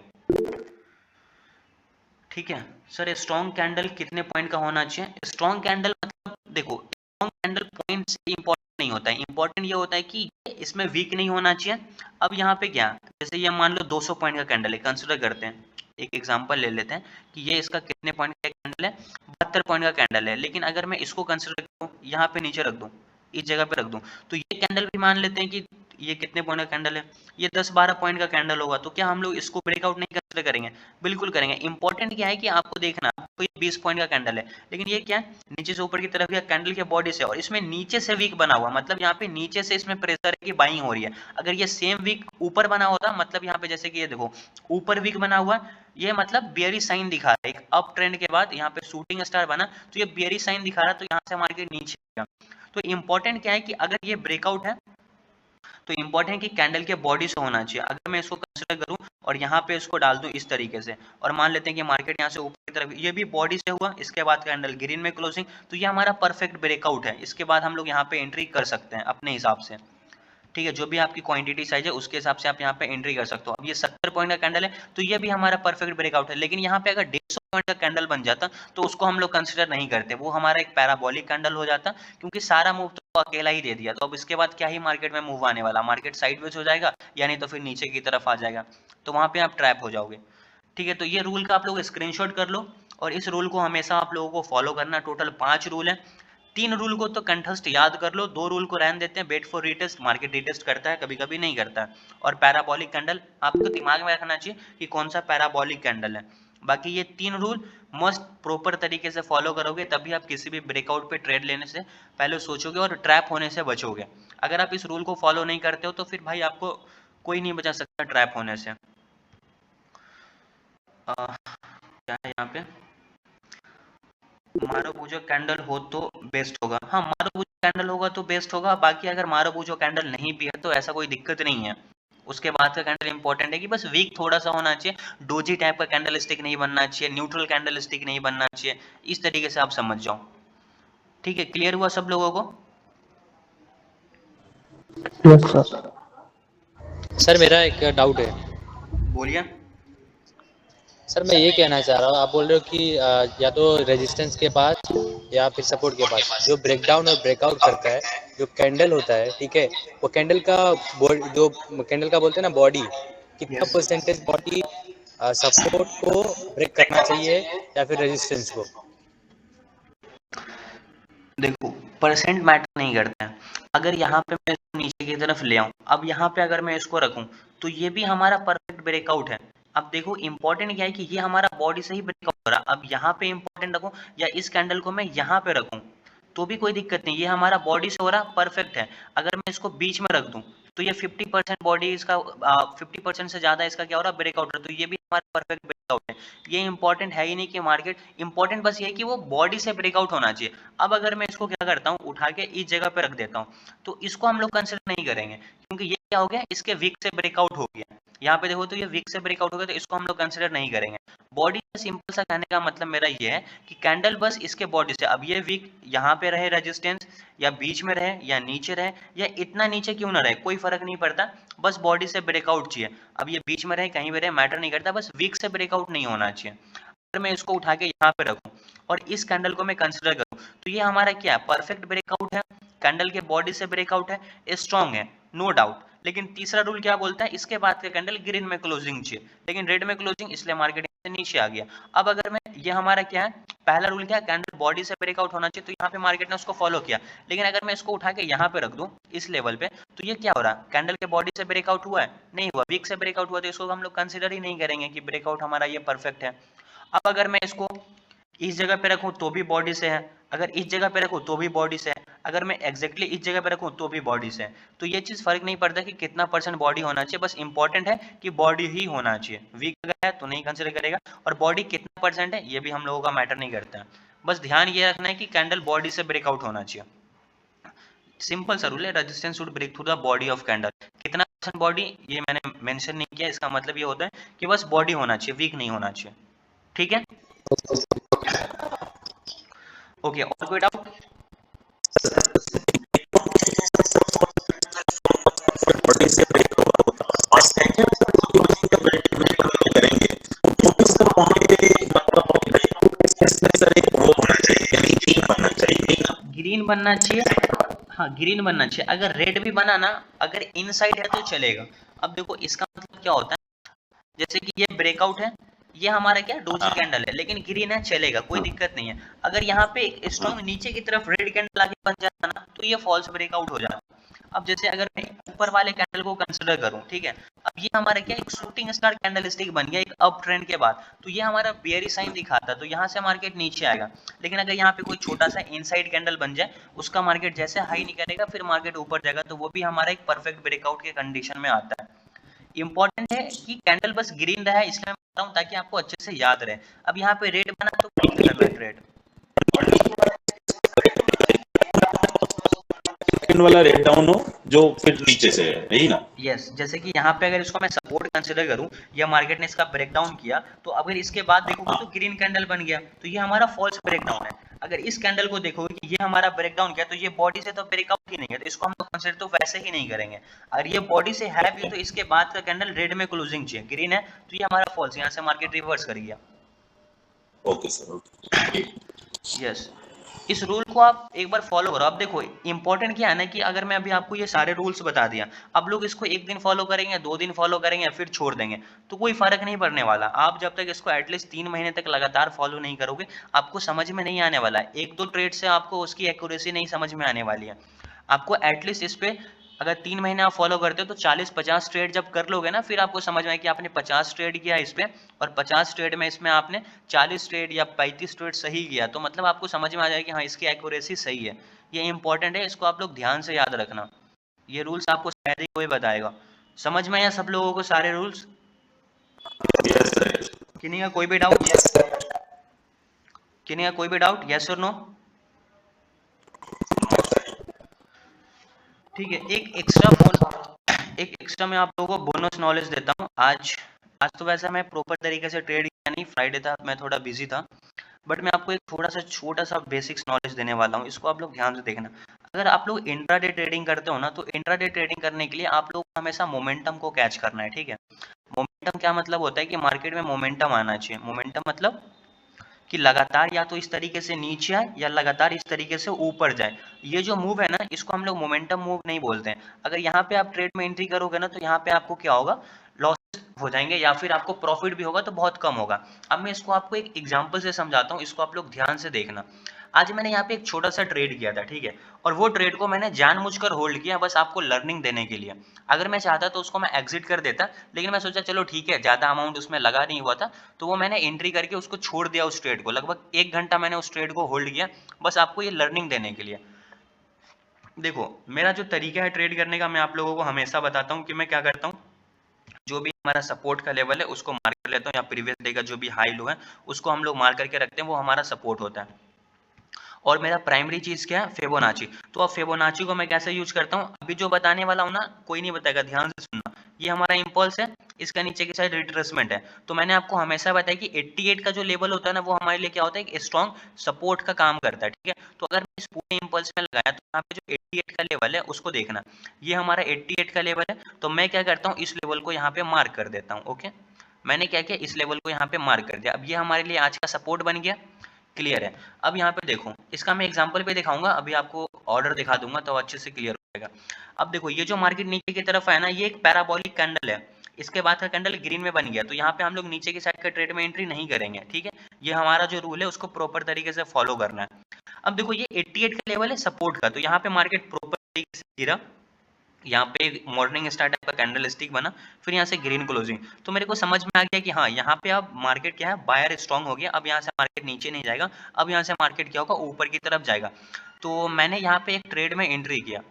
ठीक है सर, स्ट्रॉन्ग कैंडल कितने पॉइंट का होना चाहिए? स्ट्रॉन्ग कैंडल मतलब देखो, स्ट्रॉन्ग कैंडल पॉइंट से इंपॉर्टेंट नहीं होता है, इंपॉर्टेंट ये होता है कि इसमें वीक नहीं होना चाहिए। अब यहाँ पे क्या, जैसे ये मान लो 200 पॉइंट का कैंडल है, कंसिडर करते हैं, एक एग्जांपल ले लेते हैं कि ये इसका कितने पॉइंट का कैंडल है, 72 पॉइंट का कैंडल है। लेकिन अगर मैं इसको कंसिडर करूँ, यहाँ पे नीचे रख दूँ, इस जगह पे रख दूँ, तो ये कैंडल भी मान लेते हैं कि ये कितने पॉइंट का कैंडल है, ये 10-12 पॉइंट का कैंडल होगा, तो क्या हम लोग इसको ब्रेकआउट नहीं कंसिडर करेंगे? बिल्कुल करेंगे। इंपॉर्टेंट क्या है कि आपको देखना, आपको ये 20 पॉइंट का कैंडल है, लेकिन ये क्या है, नीचे से ऊपर की तरफ गया कैंडल के बॉडी से, और इसमें नीचे से वीक बना हुआ, मतलब यहाँ पे नीचे से इसमें प्रेशर है कि बाइंग हो रही है। अगर ये सेम वीक ऊपर बना होता, मतलब यहाँ पे जैसे कि ये देखो ऊपर वीक बना हुआ, ये मतलब बेयरिश साइन दिखा रहा है, एक अप ट्रेंड के बाद यहाँ पे शूटिंग स्टार बना तो ये बेयरिश साइन दिखा रहा है, तो यहाँ से मार्केट नीचे आएगा। तो इंपॉर्टेंट क्या है कि अगर ये ब्रेकआउट है तो इंपॉर्टेंट है कि कैंडल के बॉडी से होना चाहिए। अगर मैं इसको कंसिडर करूं और यहाँ पे इसको डाल दूं इस तरीके से, और मान लेते हैं कि मार्केट यहाँ से ऊपर की तरफ, ये भी बॉडी से हुआ, इसके बाद कैंडल ग्रीन में क्लोजिंग, तो ये हमारा परफेक्ट ब्रेकआउट है। इसके बाद हम लोग यहाँ पे एंट्री कर सकते हैं अपने हिसाब से, ठीक है, जो भी आपकी क्वांटिटी साइज है उसके हिसाब से आप यहाँ पे एंट्री कर सकते हो। अब ये 70 पॉइंट का कैंडल है तो ये भी हमारा परफेक्ट ब्रेकआउट है, लेकिन यहाँ पे अगर 150 पॉइंट का कैंडल बन जाता तो उसको हम लोग कंसिडर नहीं करते, वो हमारा एक पैराबोलिक कैंडल हो जाता, क्योंकि सारा मूव तो अकेला ही दे दिया। तो अब इसके बाद क्या ही मार्केट में मूव आने वाला, मार्केट साइडवेज हो जाएगा या नहीं तो फिर नीचे की तरफ आ जाएगा, तो वहां पे आप ट्रैप हो जाओगे, ठीक है। तो ये रूल का आप लोग स्क्रीनशॉट कर लो और इस रूल को हमेशा आप लोगों को फॉलो करना। टोटल 5 रूल है, 3 रूल को तो कंठस्थ याद कर लो, 2 रूल को रहने देते हैं। Wait for retest, market retest करता है कभी कभी नहीं करता है, और पैराबोलिक कैंडल आपको दिमाग में रखना चाहिए कि कौन सा पैराबोलिक कैंडल है। बाकी ये 3 रूल मस्त प्रॉपर तरीके से फॉलो करोगे तभी आप किसी भी ब्रेकआउट पे ट्रेड लेने से पहले सोचोगे और ट्रैप होने से बचोगे। अगर आप इस रूल को फॉलो नहीं करते हो तो फिर भाई आपको कोई नहीं बचा सकता ट्रैप होने से। क्या है यहाँ पे, मारुबुजो कैंडल हो तो बेस्ट होगा। हाँ, मारुबुजो कैंडल होगा तो बेस्ट होगा। बाकी अगर मारुबुजो कैंडल नहीं भी है तो ऐसा कोई दिक्कत नहीं है। उसके बाद का कैंडल इंपॉर्टेंट है कि बस वीक थोड़ा सा होना चाहिए, डोजी टाइप का कैंडल स्टिक नहीं बनना चाहिए, न्यूट्रल कैंडल स्टिक नहीं बनना चाहिए, इस तरीके से आप समझ जाओ, ठीक है। क्लियर हुआ सब लोगों को? Yes sir. सर मेरा एक डाउट है। बोलिए। सर मैं ये कहना चाह रहा हूँ, आप बोल रहे हो कि या तो रेजिस्टेंस के पास या फिर सपोर्ट के पास जो ब्रेकडाउन और ब्रेकआउट करता है, जो कैंडल होता है, ठीक है, वो कैंडल का जो कैंडल का बोलते हैं ना बॉडी, कितना परसेंटेज बॉडी सपोर्ट को ब्रेक करना चाहिए या फिर रेजिस्टेंस को? देखो, परसेंट मैटर नहीं करता है। अगर यहाँ पे मैं इसको नीचे की तरफ ले आऊं, अब यहाँ पे अगर मैं इसको रखूं तो ये भी हमारा परफेक्ट ब्रेकआउट है। अब देखो इंपॉर्टेंट क्या है कि ये हमारा बॉडी से ही ब्रेकआउट हो रहा है। अब यहाँ पे इंपॉर्टेंट रखूं या इस कैंडल को मैं यहाँ पे रखूं तो भी कोई दिक्कत नहीं, ये हमारा बॉडी से हो रहा परफेक्ट है। अगर मैं इसको बीच में रख दूं तो ये 50% बॉडी इसका 50% से ज्यादा इसका क्या हो रहा है, ब्रेकआउट है, तो ये भी हमारा परफेक्ट ब्रेकआउट है। ये इंपॉर्टेंट है ही नहीं कि मार्केट, इंपॉर्टेंट बस ये है कि वो बॉडी से ब्रेकआउट होना चाहिए। अब अगर मैं इसको क्या करता हूँ, उठा के इस जगह पे रख देता हूँ, तो इसको हम लोग कंसिडर नहीं करेंगे, क्योंकि ये क्या हो गया, इसके वीक से ब्रेकआउट हो गया। यहाँ पे देखो तो ये वीक से ब्रेकआउट हो गया, तो इसको हम लोग कंसिडर नहीं करेंगे। बॉडी सिंपल सा कहने का मतलब मेरा ये है कि कैंडल बस इसके बॉडी से, अब ये वीक यहाँ पे रहे रेजिस्टेंस, या बीच में रहे या नीचे रहे या इतना नीचे क्यों ना रहे, कोई फर्क नहीं पड़ता, बस बॉडी से ब्रेकआउट चाहिए। अब ये बीच में रहे कहीं भी रहे मैटर नहीं करता, बस वीक से ब्रेकआउट नहीं होना चाहिए। अगर मैं इसको उठा के यहाँ पे रखूं और इस कैंडल को मैं कंसिडर करूं तो ये हमारा क्या है, परफेक्ट ब्रेकआउट है, कैंडल के बॉडी से ब्रेकआउट है, स्ट्रॉन्ग है, नो डाउट। लेकिन तीसरा रूल क्या बोलता है, इसके बाद का कैंडल ग्रीन में क्लोजिंग चाहिए, लेकिन रेड में क्लोजिंग, इसलिए मार्केट से नीचे आ गया। अब अगर मैं, ये हमारा क्या है, पहला रूल क्या है, कैंडल बॉडी से ब्रेकआउट होना चाहिए, तो यहाँ पे मार्केट ने उसको फॉलो किया। लेकिन अगर मैं इसको उठा के यहाँ पे रख दूं इस लेवल पे, तो ये क्या हो रहा है, कैंडल के बॉडी से ब्रेकआउट हुआ है, नहीं हुआ, वीक से ब्रेकआउट हुआ, तो इसको हम लोग कंसिडर ही नहीं करेंगे कि ब्रेकआउट हमारा ये परफेक्ट है। अब अगर मैं इसको इस जगह पे रखूं तो भी बॉडी से है, अगर इस जगह पे रखूं तो भी बॉडी से है, अगर मैं एग्जैक्टली इस जगह पे रखूं तो भी बॉडी से है। तो ये चीज फर्क नहीं पड़ता कि कितना परसेंट बॉडी होना चाहिए, बस इंपॉर्टेंट है कि बॉडी ही होना चाहिए। वीक अगर है तो नहीं कंसिडर करेगा, और बॉडी कितना परसेंट है ये भी हम लोगों का मैटर नहीं करता है। बस ध्यान ये रखना है कि कैंडल बॉडी से ब्रेकआउट होना चाहिए। सिंपल सा रूल है, resistance should break through the body of candle. कितना परसेंट बॉडी ये मैंने मेंशन नहीं किया, इसका मतलब ये होता है कि बस बॉडी होना चाहिए, वीक नहीं होना चाहिए, ठीक है। ओके, और कोई डाउट? ग्रीन बनना चाहिए, हाँ ग्रीन बनना चाहिए। अगर रेड भी बना ना, अगर इनसाइड है तो चलेगा। अब देखो इसका मतलब क्या होता है, जैसे कि ये ब्रेकआउट है, ये हमारा क्या डोजी कैंडल है, लेकिन ग्रीन है, चलेगा, कोई दिक्कत नहीं है। अगर यहाँ पे एक स्ट्रॉन्ग नीचे की तरफ रेड कैंडल आगे बन जाता ना, तो ये फॉल्स ब्रेकआउट हो जाता। अब जैसे अगर मैं ऊपर वाले कैंडल को कंसिडर करूं, ठीक है, अब ये हमारा क्या एक शूटिंग स्टार कैंडल स्टिक बन गया एक अप ट्रेंड के बाद, तो ये हमारा बेयरिश साइन दिखाता, तो यहाँ से मार्केट नीचे आएगा। लेकिन अगर यहाँ पे कोई छोटा सा इनसाइड कैंडल बन जाए, उसका मार्केट जैसे हाई नहीं करेगा फिर मार्केट ऊपर जाएगा, तो वो भी हमारा एक परफेक्ट ब्रेकआउट के कंडीशन में आता है। इंपॉर्टेंट है कि कैंडल बस ग्रीन रहा है, इसलिए मैं बता रहा हूँ ताकि आपको अच्छे से याद रहे। अब यहाँ पे रेड बना तो रेड सेकंड वाला रेड डाउन हो जो फिर नीचे से है, यही ना? यस जैसे कि यहाँ पे अगर इसको मैं सपोर्ट कंसिडर करूँ या मार्केट ने इसका ब्रेकडाउन किया तो अगर इसके बाद देखोगे तो ग्रीन कैंडल बन गया तो ये हमारा फॉल्स ब्रेकडाउन है। अगर इस कैंडल को देखोगे कि ये हमारा ब्रेकडाउन किया तो ये बॉडी से तो ब्रेकआउट ही नहीं है तो इसको हम लोग कंसिडर तो वैसे ही नहीं करेंगे। अगर ये बॉडी से है भी तो इसके बाद का कैंडल रेड में क्लोजिंग चाहिए, ग्रीन है तो ये हमारा फॉल्स, यहाँ से मार्केट रिवर्स कर गया। Okay sir, okay. यस इस रूल को आप एक बार फॉलो करो। अब देखो इंपॉर्टेंट क्या है ना कि अगर मैं अभी आपको ये सारे रूल्स बता दिया, अब लोग इसको एक दिन फॉलो करेंगे, 2 दिन फॉलो करेंगे, फिर छोड़ देंगे तो कोई फर्क नहीं पड़ने वाला। आप जब तक इसको एटलीस्ट 3 महीने तक लगातार फॉलो नहीं करोगे आपको समझ में नहीं आने वाला है। 1-2 ट्रेड से आपको उसकी एक्यूरेसी नहीं समझ में आने वाली है। आपको एटलीस्ट इस पे अगर 3 महीने आप फॉलो करते हो तो 40-50 ट्रेड जब कर लोगे ना फिर आपको समझ में आए कि आपने 50 ट्रेड किया इस पे और 50 ट्रेड में इसमें आपने 40 ट्रेड या 35 ट्रेड सही किया तो मतलब आपको समझ में आ जाए कि हाँ इसकी एक्यूरेसी सही है। ये इंपॉर्टेंट है, इसको आप लोग ध्यान से याद रखना। ये रूल्स आपको शायद ही कोई बताएगा। समझ में आया सब लोगों को सारे रूल्स? किन्हीं का कोई भी डाउट? किन्हीं का कोई भी डाउट? यस और नो? ठीक है, एक एक्स्ट्रा मैं आप लोगों को बोनस नॉलेज देता हूँ। आज तो वैसे मैं प्रॉपर तरीके से ट्रेड किया नहीं, फ्राइडे था, मैं थोड़ा बिजी था, बट मैं आपको एक थोड़ा सा छोटा सा बेसिक्स नॉलेज देने वाला हूँ, इसको आप लोग ध्यान से देखना। अगर आप लोग इंट्राडे ट्रेडिंग करते हो ना तो इंट्राडे ट्रेडिंग करने के लिए आप लोग को हमेशा मोमेंटम को कैच करना है। ठीक है, मोमेंटम क्या मतलब होता है कि मार्केट में मोमेंटम आना चाहिए। मोमेंटम मतलब कि लगातार या तो इस तरीके से नीचे आए या लगातार इस तरीके से ऊपर जाए। ये जो मूव है ना इसको हम लोग मोमेंटम मूव नहीं बोलते हैं। अगर यहाँ पे आप ट्रेड में एंट्री करोगे ना तो यहाँ पे आपको क्या होगा, लॉस हो जाएंगे या फिर आपको प्रॉफिट भी होगा तो बहुत कम होगा। अब मैं इसको आपको एक एग्जांपल से समझाता हूँ, इसको आप लोग ध्यान से देखना। आज मैंने यहाँ पे एक छोटा सा ट्रेड किया था, ठीक है, और वो ट्रेड को मैंने जानबूझकर होल्ड किया बस आपको लर्निंग देने के लिए। अगर मैं चाहता तो उसको मैं एग्जिट कर देता, लेकिन मैं सोचा चलो ठीक है, ज़्यादा अमाउंट उसमें लगा नहीं हुआ था तो वो मैंने एंट्री करके उसको छोड़ दिया। उस ट्रेड को लगभग 1 घंटा मैंने उस ट्रेड को होल्ड किया बस आपको ये लर्निंग देने के लिए। देखो मेरा जो तरीका है ट्रेड करने का, मैं आप लोगों को हमेशा बताता हूँ कि मैं क्या करता हूँ, जो भी हमारा सपोर्ट का लेवल है उसको मार्क कर लेता हूँ, या प्रीवियस डे का जो भी हाई लो है उसको हम लोग मार्क करके रखते हैं, वो हमारा सपोर्ट होता है। और मेरा प्राइमरी चीज़ क्या है, फिबोनाची। तो अब फिबोनाची को मैं कैसे यूज करता हूँ, अभी जो बताने वाला हूँ ना कोई नहीं बताएगा, ध्यान से सुनना। ये हमारा इम्पल्स है, इसका नीचे की साइड रिट्रेसमेंट है। तो मैंने आपको हमेशा बताया कि 88 का जो लेवल होता है ना वो हमारे लिए क्या होता है, एक स्ट्रॉन्ग सपोर्ट का काम करता है। ठीक है, तो अगर मैं इस पूरे इम्पल्स में लगाया तो यहाँ पे जो 88 का लेवल है उसको देखना, ये हमारा 88 का लेवल है। तो मैं क्या करता हूँ, इस लेवल को यहाँ पे मार्क कर देता हूँ। ओके, मैंने क्या किया, इस लेवल को यहाँ पे मार्क कर दिया। अब ये हमारे लिए आज का सपोर्ट बन गया, क्लियर है। अब यहाँ पे देखो, इसका मैं एग्जांपल पे दिखाऊंगा, अभी आपको ऑर्डर दिखा दूंगा तो अच्छे से क्लियर हो जाएगा। अब देखो ये जो मार्केट नीचे की तरफ है ना, ये एक पैराबोलिक कैंडल है, इसके बाद का कैंडल ग्रीन में बन गया, तो यहाँ पे हम लोग नीचे की साइड का ट्रेड में एंट्री नहीं करेंगे। ठीक है, ये हमारा जो रूल है उसको प्रॉपर तरीके से फॉलो करना है। अब देखो ये 88 का लेवल है सपोर्ट का, तो यहाँ पे मार्केट प्रॉपर तरीके से गिरा, यहाँ पे मॉर्निंग स्टार टाइप का कैंडल स्टिक बना, फिर यहाँ से ग्रीन क्लोजिंग। तो मेरे को समझ में आ गया कि हाँ यहाँ पे अब मार्केट क्या है, बायर स्ट्रांग हो गया। अब यहाँ से मार्केट नीचे नहीं जाएगा, अब यहाँ से मार्केट क्या होगा, ऊपर की तरफ जाएगा। तो मैंने यहाँ पे एक ट्रेड में एंट्री किया।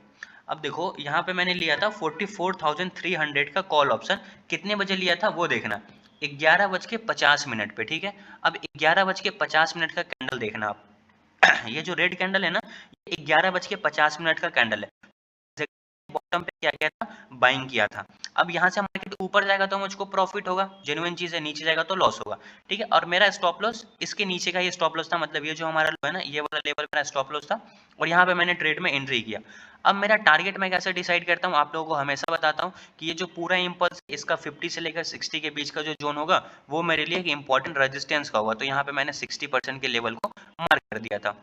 अब देखो यहाँ पे मैंने लिया था 44,300 का कॉल ऑप्शन। कितने बजे लिया था वो देखना, 11:50 पे। ठीक है, अब 11:50 का कैंडल देखना आप ये जो रेड कैंडल है ना, ये 11:50 का कैंडल है। बॉटम पे क्या किया था, बाइंग किया था। अब यहाँ से मार्केट ऊपर जाएगा तो मुझको प्रॉफिट होगा, जेन्युइन चीज है, नीचे जाएगा तो लॉस होगा। ठीक है, और मेरा स्टॉप लॉस इसके नीचे का ये स्टॉप लॉस था, मतलब ये जो हमारा लो है ना, ये वाला लेवल मेरा स्टॉप लॉस था, और यहाँ पे मैंने ट्रेड में एंट्री किया। अब मेरा टारगेट मैं कैसे डिसाइड करता हूँ, आप लोगों को हमेशा बताता हूँ कि ये जो पूरा इंपल्स इसका 50 से लेकर 60 के बीच का जो जोन होगा वो मेरे लिए एक इंपॉर्टेंट रेजिस्टेंस का होगा। तो यहाँ पे मैंने 60% के लेवल को मार्क कर दिया था।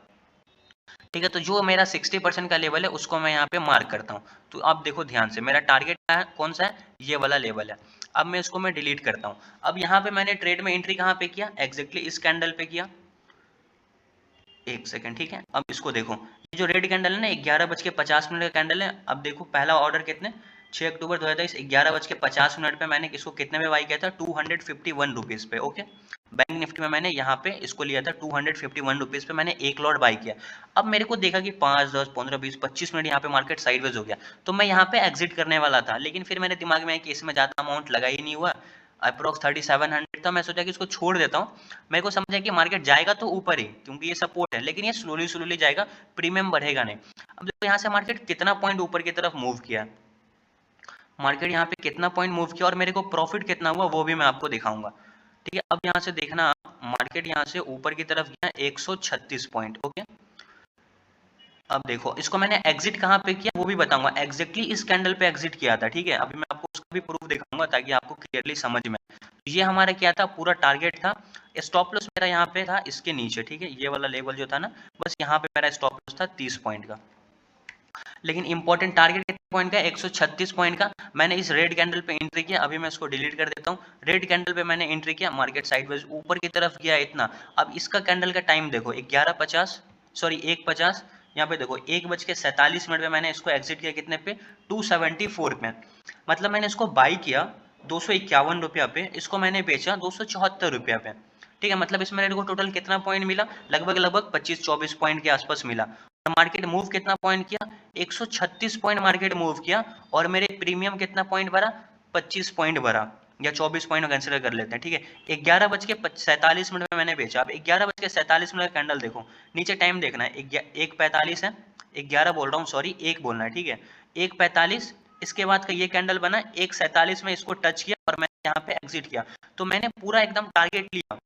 ठीक है, तो जो मेरा 60% का लेवल है उसको मैं यहाँ पे मार्क करता हूँ। तो अब देखो ध्यान से, मेरा टारगेट क्या है, कौन सा है, ये वाला लेवल है। अब मैं इसको मैं डिलीट करता हूँ। अब यहाँ पे मैंने ट्रेड में एंट्री कहाँ पे किया, एग्जैक्टली इस कैंडल पे किया। एक सेकंड, ठीक है, अब इसको देखो, ये जो रेड कैंडल है ना, 11:50 का कैंडल है। अब देखो पहला ऑर्डर कितने, 6 अक्टूबर 2023 11:50 पे मैंने इसको कितने में बाई किया था, 251 रुपीज़ पे। ओके, बैंक निफ्टी में मैंने यहाँ पे इसको लिया था 251 रुपीज़ पे, मैंने एक लॉट बाई किया। अब मेरे को देखा कि 5, 10, 15, 20, 25 मिनट यहाँ पे मार्केट साइडवेज हो गया, तो मैं यहाँ पे एग्जिट करने वाला था, लेकिन फिर मेरे दिमाग में है कि इसमें ज़्यादा अमाउंट लगा ही नहीं हुआ, अप्रोक्स 3700 था। मैं सोचा कि इसको छोड़ देता हूँ, मेरे को समझा कि मार्केट जाएगा तो ऊपर ही, क्योंकि ये सपोर्ट है, लेकिन ये स्लोली जाएगा, प्रीमियम बढ़ेगा नहीं। अब देखो यहाँ से मार्केट कितना पॉइंट ऊपर की तरफ मूव किया, मार्केट यहाँ पे कितना पॉइंट मूव किया और मेरे को प्रॉफिट कितना हुआ वो भी मैं आपको दिखाऊंगा। ठीक है, अब यहाँ से देखना, मार्केट यहाँ से ऊपर की तरफ गया 136 पॉइंट। ओके, अब देखो इसको मैंने एग्जिट कहाँ पे किया वो भी बताऊंगा, एग्जैक्टली इस कैंडल पे एग्जिट किया था। ठीक है, अभी मैं आपको उसका भी प्रूफ दिखाऊंगा ताकि आपको क्लियरली समझ में। तो ये हमारा क्या था, पूरा टारगेट था, स्टॉप लॉस मेरा यहाँ पे था इसके नीचे। ठीक है, ये वाला लेवल जो था ना, बस यहाँ पे मेरा स्टॉप लॉस था 30 पॉइंट का, लेकिन इंपॉर्टेंट टारगेट कितने पॉइंट का, 136 पॉइंट का। मैंने इस रेड कैंडल पे एंट्री किया, अभी मैं इसको डिलीट कर देता हूँ। रेड कैंडल पे मैंने एंट्री किया, मार्केट साइडवेज ऊपर की तरफ गया इतना। अब इसका कैंडल का टाइम देखो 11:50, सॉरी 1:50, यहाँ पे देखो 1:47 पे मैंने इसको एग्जिट किया, कितने पे, 274 पे। मतलब मैंने इसको बाई किया 251 रुपया पे, इसको मैंने बेचा 274 रुपया पे। ठीक है, मतलब इसमें मेरे को टोटल कितना पॉइंट मिला, लगभग 25-24 पॉइंट के आसपास मिला। और मार्केट मूव कितना पॉइंट किया, 136 पॉइंट मार्केट मूव किया, और मेरे प्रीमियम कितना पॉइंट भरा, 25 पॉइंट भरा, या 24 पॉइंट कंसिडर कर लेते हैं। ठीक है, 11:47 में मैंने बेचा। अब 11:47 कैंडल देखो, नीचे टाइम देखना है, 1:45 है, 11 बोल रहा हूँ, सॉरी 1 बोलना है। ठीक है, 1:45, इसके बाद का ये कैंडल बना 1:47 में, इसको टच किया और मैंने यहाँ पे एग्जिट किया। तो मैंने पूरा एकदम टारगेट लिया,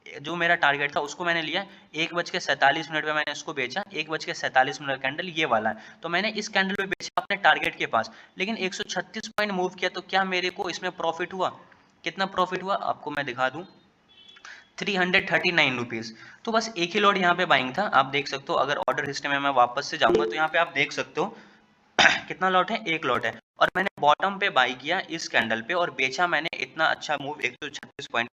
जो मेरा टारगेट था उसको मैंने लिया। 1:47 पे मैंने इसको बेचा, 1:47 कैंडल ये वाला है, तो मैंने इस कैंडल पे बेचा अपने टारगेट के पास, लेकिन 136 पॉइंट मूव किया, तो क्या मेरे को इसमें प्रॉफिट हुआ, कितना प्रॉफिट हुआ आपको मैं दिखा दूं, 339 रुपीज। तो बस एक ही लॉट यहाँ पे बाइंग था, आप देख सकते हो। अगर ऑर्डर हिस्ट्री में मैं वापस से जाऊंगा तो यहाँ पे आप देख सकते हो कितना लॉट है, एक लॉट है, और मैंने बॉटम पे बाई किया इस कैंडल पे और बेचा मैंने इतना अच्छा मूव 136 पॉइंट।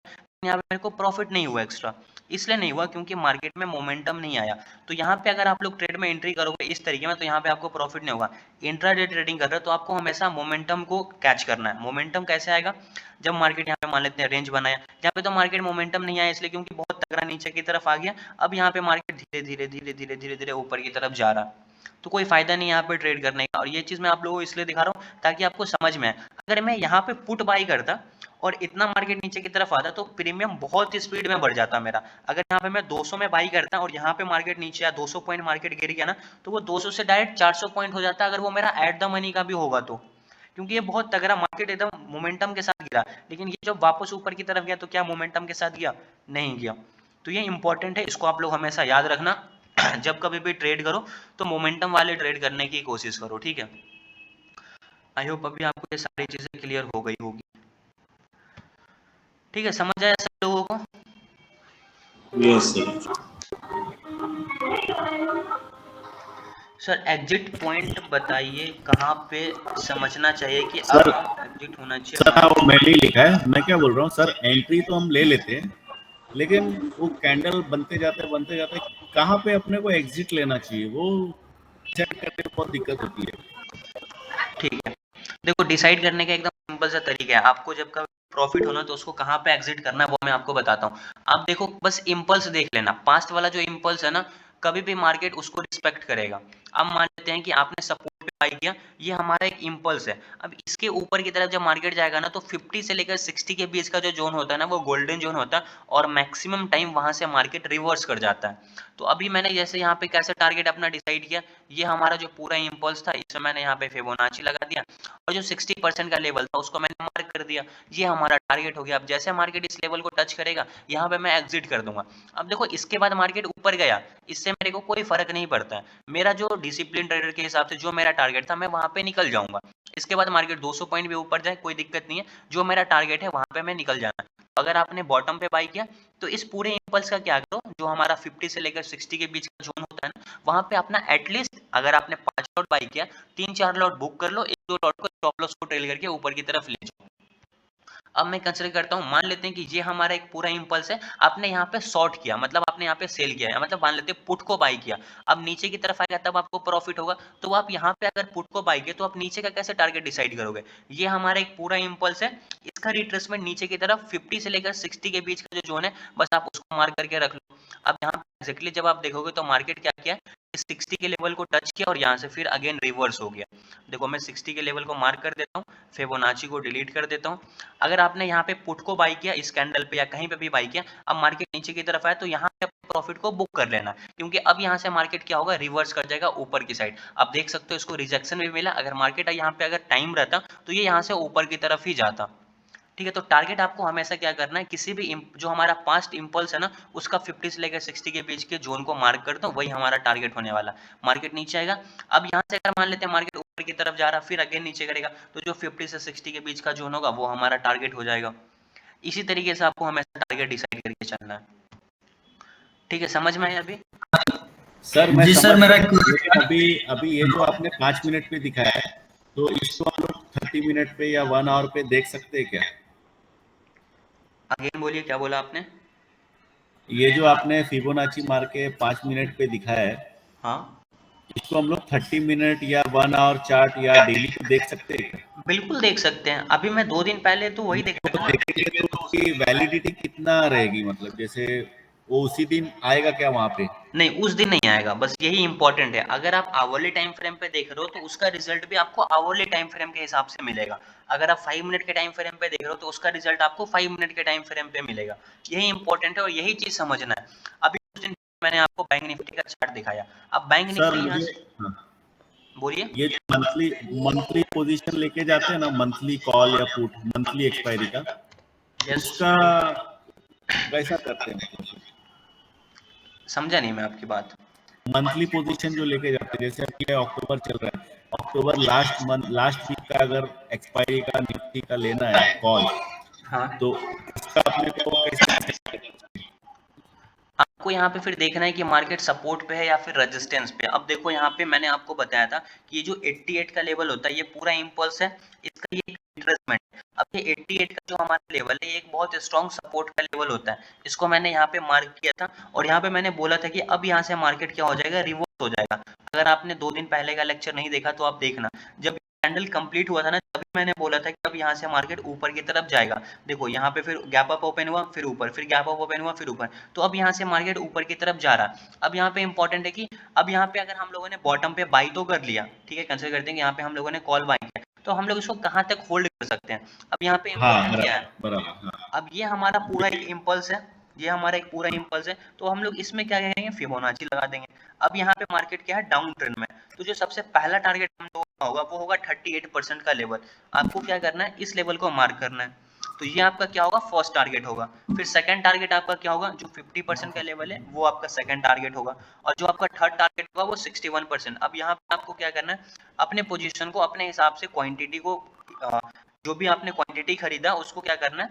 यहाँ पे मेरे को प्रॉफिट नहीं हुआ एक्स्ट्रा, इसलिए नहीं हुआ क्योंकि मार्केट में मोमेंटम नहीं आया। तो यहाँ पे अगर आप लोग ट्रेड में एंट्री करोगे इस तरीके में, तो यहाँ पे आपको प्रॉफिट नहीं होगा। इंट्राडे ट्रेडिंग कर रहे हो तो आपको हमेशा मोमेंटम को कैच करना है। मोमेंटम कैसे आएगा, जब मार्केट यहाँ पे मान लेते हैं रेंज बनाया, यहाँ पे तो मार्केट मोमेंटम नहीं आया इसलिए क्योंकि बहुत तगड़ा नीचे की तरफ आ गया। अब यहाँ पे मार्केट धीरे धीरे ऊपर की तरफ जा रहा, तो कोई फायदा नहीं यहाँ पे ट्रेड करने का। और ये चीज मैं आप लोगों को इसलिए दिखा रहा हूँ ताकि आपको समझ में आए। अगर मैं यहाँ पे पुट बाई करता और इतना मार्केट नीचे की तरफ आता तो प्रीमियम बहुत स्पीड में बढ़ जाता मेरा। अगर यहाँ पे मैं 200 में बाई करता और यहाँ पे मार्केट नीचे या 200 पॉइंट मार्केट गिर गया ना, तो वो 200 से डायरेक्ट 400 पॉइंट हो जाता अगर वो मेरा एट द मनी का भी होगा तो, क्योंकि ये बहुत तगड़ा मार्केट एकदम मोमेंटम के साथ गिरा। लेकिन ये जब वापस ऊपर की तरफ गया तो क्या मोमेंटम के साथ गया, नहीं गया। तो ये इंपॉर्टेंट है, इसको आप लोग हमेशा याद रखना। जब कभी भी ट्रेड करो तो मोमेंटम वाले ट्रेड करने की कोशिश करो। ठीक है, आई होप अभी आपको ये सारी चीजें क्लियर हो गई होगी। ठीक है, समझ आया सब लोगों को? Yes sir. Sir exit point बताइए कहाँ पे समझना चाहिए कि सर, अब एग्जिट होना चाहिए। सर वो मैंने ही लिखा है, मैं क्या बोल रहा हूँ सर, एंट्री तो हम ले लेते हैं लेकिन वो कैंडल बनते जाते कहाँ पे अपने को एग्जिट लेना चाहिए वो चेक करने में बहुत दिक्कत होती है। ठीक है, देखो डिसाइड करने का एकदम सिंपल सा तरीका है। आपको जब कभी प्रॉफिट होना तो उसको कहाँ पे एग्जिट करना है वो मैं आपको बताता हूँ। आप देखो बस इम्पल्स देख लेना, पास्ट वाला जो इम्पल्स है ना, कभी भी मार्केट उसको रिस्पेक्ट करेगा। अब मान लेते हैं कि आपने सपोर्ट पे बाई किया, ये हमारा एक इम्पल्स है। अब इसके ऊपर की तरफ जब मार्केट जाएगा ना तो 50 से लेकर 60 के बीच का जो जोन होता है ना वो गोल्डन जोन होता है, और मैक्सिमम टाइम वहां से मार्केट रिवर्स कर जाता है। तो अभी मैंने जैसे यहाँ पे कैसे टारगेट अपना डिसाइड किया, ये हमारा जो पूरा इम्पल्स था इसमें मैंने यहाँ पे फिबोनाची लगा दिया, और जो 60% का लेवल था उसको मैंने मार्क कर दिया, ये हमारा टारगेट हो गया। अब जैसे मार्केट इस लेवल को टच करेगा यहाँ पे मैं एग्जिट कर दूंगा। अब देखो इसके बाद मार्केट ऊपर गया, इससे मेरे को कोई फर्क नहीं पड़ता है। मेरा जो डिसिप्लिन ट्रेडर के हिसाब से जो मेरा टारगेट था मैं वहां पे निकल जाऊंगा। इसके बाद मार्केट 200 पॉइंट भी ऊपर जाए कोई दिक्कत नहीं है, जो मेरा टारगेट है वहां पे मैं निकल जाना है। अगर आपने बॉटम पे बाई किया तो इस पूरे इंपल्स का क्या करो, जो हमारा 50 से लेकर 60 के बीच का जोन होता है ना, वहां पे अपना एटलीस्ट अगर आपने 5 लॉट बाई किया 3-4 लॉट बुक कर लो, 1-2 लॉट को स्टॉप लॉस को ट्रेल करके ऊपर की तरफ ले जाओ। अब मैं कंसिडर करता हूँ, मान लेते हैं कि ये हमारा एक पूरा इंपल्स है, आपने यहाँ पे शॉर्ट किया मतलब आपने यहाँ पे सेल किया है, मतलब मान लेते हैं पुट को बाई किया। अब नीचे की तरफ आएगा तब आपको प्रॉफिट होगा, तो आप यहाँ पे अगर पुट को बाई किया तो आप नीचे का कैसे टारगेट डिसाइड करोगे। ये हमारा एक पूरा इंपल्स है, इसका रिट्रेसमेंट नीचे की तरफ 50 से लेकर 60 के बीच का जो जोन है बस आप उसको मार्क करके रख लो। अब यहाँ पे एक्जैक्टली जब आप देखोगे तो मार्केट क्या किया, इस 60 के लेवल को टच किया और यहाँ से फिर अगेन रिवर्स हो गया। देखो मैं 60 के लेवल को मार्क कर देता हूँ, फिबोनाची को डिलीट कर देता हूँ। अगर आपने यहाँ पे पुट को बाई किया इस कैंडल पे या कहीं पे भी बाई किया, अब मार्केट नीचे की तरफ आया तो यहाँ पे प्रॉफिट को बुक कर लेना, क्योंकि अब यहाँ से मार्केट क्या होगा, रिवर्स कर जाएगा ऊपर की साइड। आप देख सकते हो इसको रिजेक्शन भी मिला। अगर मार्केट यहाँ पे अगर टाइम रहता तो ये यहाँ से ऊपर की तरफ ही जाता। ठीक है, तो टारगेट आपको हमेशा क्या करना है, किसी भी जो हमारा पास्ट इंपल्स है ना उसका 50 से लेकर 60 के बीच के जोन को मार्क कर दो, वही हमारा टारगेट होने वाला। मार्केट नीचे आएगा, अब यहाँ से अगर मान लेते हैं मार्केट ऊपर की तरफ जा रहा फिर अगेन नीचे करेगा, तो जो 50 से 60 के बीच का जोन होगा वो हमारा टारगेट हो जाएगा। इसी तरीके से आपको हमेशा टारगेट डिसाइड करके चलना है। ठीक है, समझ में आया अभी? सर मैं जी सर, समझ मेरा गया, लेकिन अभी ये जो आपने 5 मिनट पे दिखाया है, तो इसको हम लोग 30 मिनट पे या 1 आवर पे देख सकते हैं क्या? अगेन बोलिए, क्या बोला आपने? ये जो आपने फिबोनाची मार के 5 मिनट पे दिखाया है, हाँ इसको हम लोग 30 मिनट या 1 आवर चार्ट या डेली पे देख सकते हैं क्या? बिल्कुल देख सकते हैं। अभी मैं 2 दिन पहले तो वही देखा तो था ना। देखेंगे तो उसकी वैलिडिटी कितना रहेगी, मतलब जैसे वो उसी दिन आएगा क्या वहाँ पे? नहीं, उस दिन नहीं आएगा, बस यही इंपॉर्टेंट है। अगर आप आवरली टाइम फ्रेम पे देख रहे हो तो उसका रिजल्ट भी आपको आवरली टाइम फ्रेम के हिसाब से मिलेगा। अगर आप 5 मिनट के टाइम फ्रेम पे देख रहे हो तो उसका रिजल्ट आपको 5 मिनट के टाइम फ्रेम पे मिलेगा। यही इंपॉर्टेंट है और यही चीज समझना है। अभी उस दिन मैंने आपको बैंक निफ्टी का चार्ट दिखाया। अब बैंक सर निफ्टी यहाँ मुझे से बोलिए। ये जो मंथली पोजीशन लेके जाते हैं ना, मंथली कॉल या पुट, मंथली एक्सपायरी का, उसका कैसा करते हैं? समझा नहीं मैं आपकी बात। मंथली पोजीशन जो लेके जाते हैं, जैसे अभी अक्टूबर चल रहा है, अक्टूबर लास्ट वीक का अगर एक्सपायरी का निफ्टी का लेना है कॉल, हाँ, तो उसका अपने को कैसे? आपको यहाँ पे फिर देखना है कि मार्केट सपोर्ट पे है या फिर रेजिस्टेंस पे। अब देखो यहाँ पे मैंने आपको बताया था कि ये जो 88 का लेवल होता है ये पूरा इंपल्स है, इसका ये रिट्रेसमेंट है। अब ये 88 का जो हमारा लेवल है ये एक बहुत स्ट्रॉन्ग सपोर्ट का लेवल होता है। इसको मैंने यहाँ पे मार्क किया था और यहाँ पे मैंने बोला था कि अब यहाँ से मार्केट क्या हो जाएगा, रिवर्स हो जाएगा। अगर आपने 2 दिन पहले का लेक्चर नहीं देखा तो आप देखना, जब कैंडल कंप्लीट हुआ था ना तभी मैंने बोला था कि अब यहाँ से मार्केट ऊपर की तरफ जाएगा। देखो यहाँ पे फिर गैप अप ओपन हुआ, फिर ऊपर, फिर गैप अप ओपन हुआ, फिर ऊपर, तो अब यहाँ से मार्केट ऊपर की तरफ जा रहा है। अब यहाँ पे इंपॉर्टेंट है कि अब यहाँ पे अगर हम लोगों ने बॉटम पे बाई तो कर लिया, ठीक है, कंसीडर करते हैं कि यहाँ पे हम लोगों ने कॉल बाई किया, तो हम लोग इसको कहाँ तक होल्ड कर सकते हैं। अब यहाँ पे इंपॉर्टेंट क्या है, बराबर। अब ये हमारा पूरा एक इम्पल्स है, ये हमारा एक पूरा इम्पल्स है, तो हम लोग इसमें क्या करेंगे, फिबोनाची लगा देंगे। अब यहाँ पे मार्केट क्या है, डाउन ट्रेंड में, तो जो सबसे पहला टारगेट हम लोगों का होगा वो होगा 38% का लेवल। आपको क्या करना है, इस लेवल को मार्क करना है, तो ये आपका क्या होगा, फर्स्ट टारगेट होगा। फिर सेकंड टारगेट आपका क्या होगा, जो 50% का लेवल है वो आपका सेकंड टारगेट होगा, और जो आपका थर्ड टारगेट होगा वो 61%। अब यहाँ पे आपको क्या करना है, अपने पोजीशन को अपने हिसाब से क्वांटिटी को जो भी आपने क्वांटिटी खरीदा उसको क्या करना है,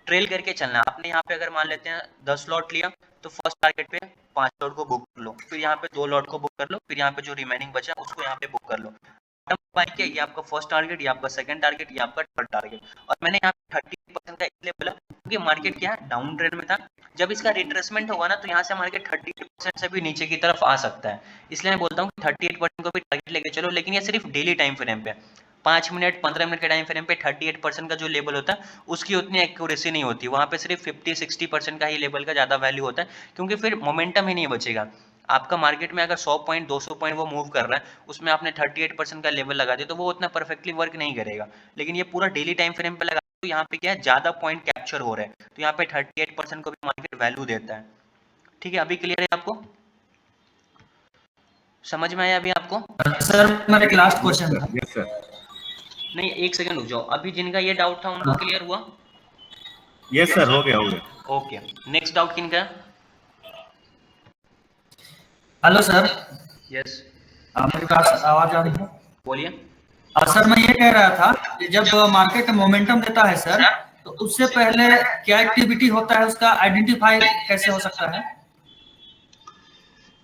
ट्रेल करके चलना है। आपने यहाँ पे अगर मान लेते हैं 10 लॉट लिया तो फर्स्ट टारगेट पे 5 लॉट को बुक कर लो, फिर यहाँ पे 2 लॉट को बुक कर लो, फिर यहाँ पे जो रिमेनिंग बचा उसको यहाँ पे बुक कर लो। बाई किया, ये आपका फर्स्ट टारगेट, ये आपका सेकंड टारगेट, ये आपका थर्ड टारगेट। और मैंने यहाँ पे 30% का इसलिए बोला क्योंकि मार्केट क्या है, डाउन ट्रेंड में था। जब इसका रिट्रेसमेंट होगा ना तो यहाँ से मार्केट 38% से भी नीचे की तरफ आ सकता है। इसलिए मैं बोलता हूँ कि 38% को भी टारगेट लेके चलो, लेकिन ये सिर्फ डेली टाइम फ्रेम पे। 5 मिनट 15 मिनट के टाइम फ्रेम पे 38% का जो लेवल होता है उसकी उतनी एक्यूरेसी नहीं होती, वहाँ पे सिर्फ 50-60% का ही लेवल का ज़्यादा वैल्यू होता है, क्योंकि फिर मोमेंटम ही नहीं बचेगा। आपका मार्केट में अगर 100 पॉइंट 200 पॉइंट वो मूव कर रहा है, उसमें आपने 38% का लेवल लगा दिया तो वो उतना परफेक्टली वर्क नहीं करेगा। लेकिन ये पूरा डेली टाइम फ्रेम पे लगा तो यहाँ पे क्या है, ज़्यादा पॉइंट कैप्चर हो रहे हैं, तो यहाँ पे 38% को भी मार्केट वैल्यू देता है। ठीक है, अभी क्लियर है आपको, समझ में आया अभी आपको? सर मेरा एक लास्ट क्वेश्चन था। Yes sir. नहीं, एक सेकंड रुक जाओ, अभी जिनका ये डाउट था उनको क्लियर हुआ? यस सर, हो गया। ओके, नेक्स्ट डाउट किनका? हेलो सर, यस, मेरे पास आवाज आ रही है? बोलिए। सर मैं ये कह रहा था कि जब मार्केट मोमेंटम देता है सर, तो उससे पहले क्या एक्टिविटी होता है, उसका आइडेंटिफाई कैसे हो सकता है?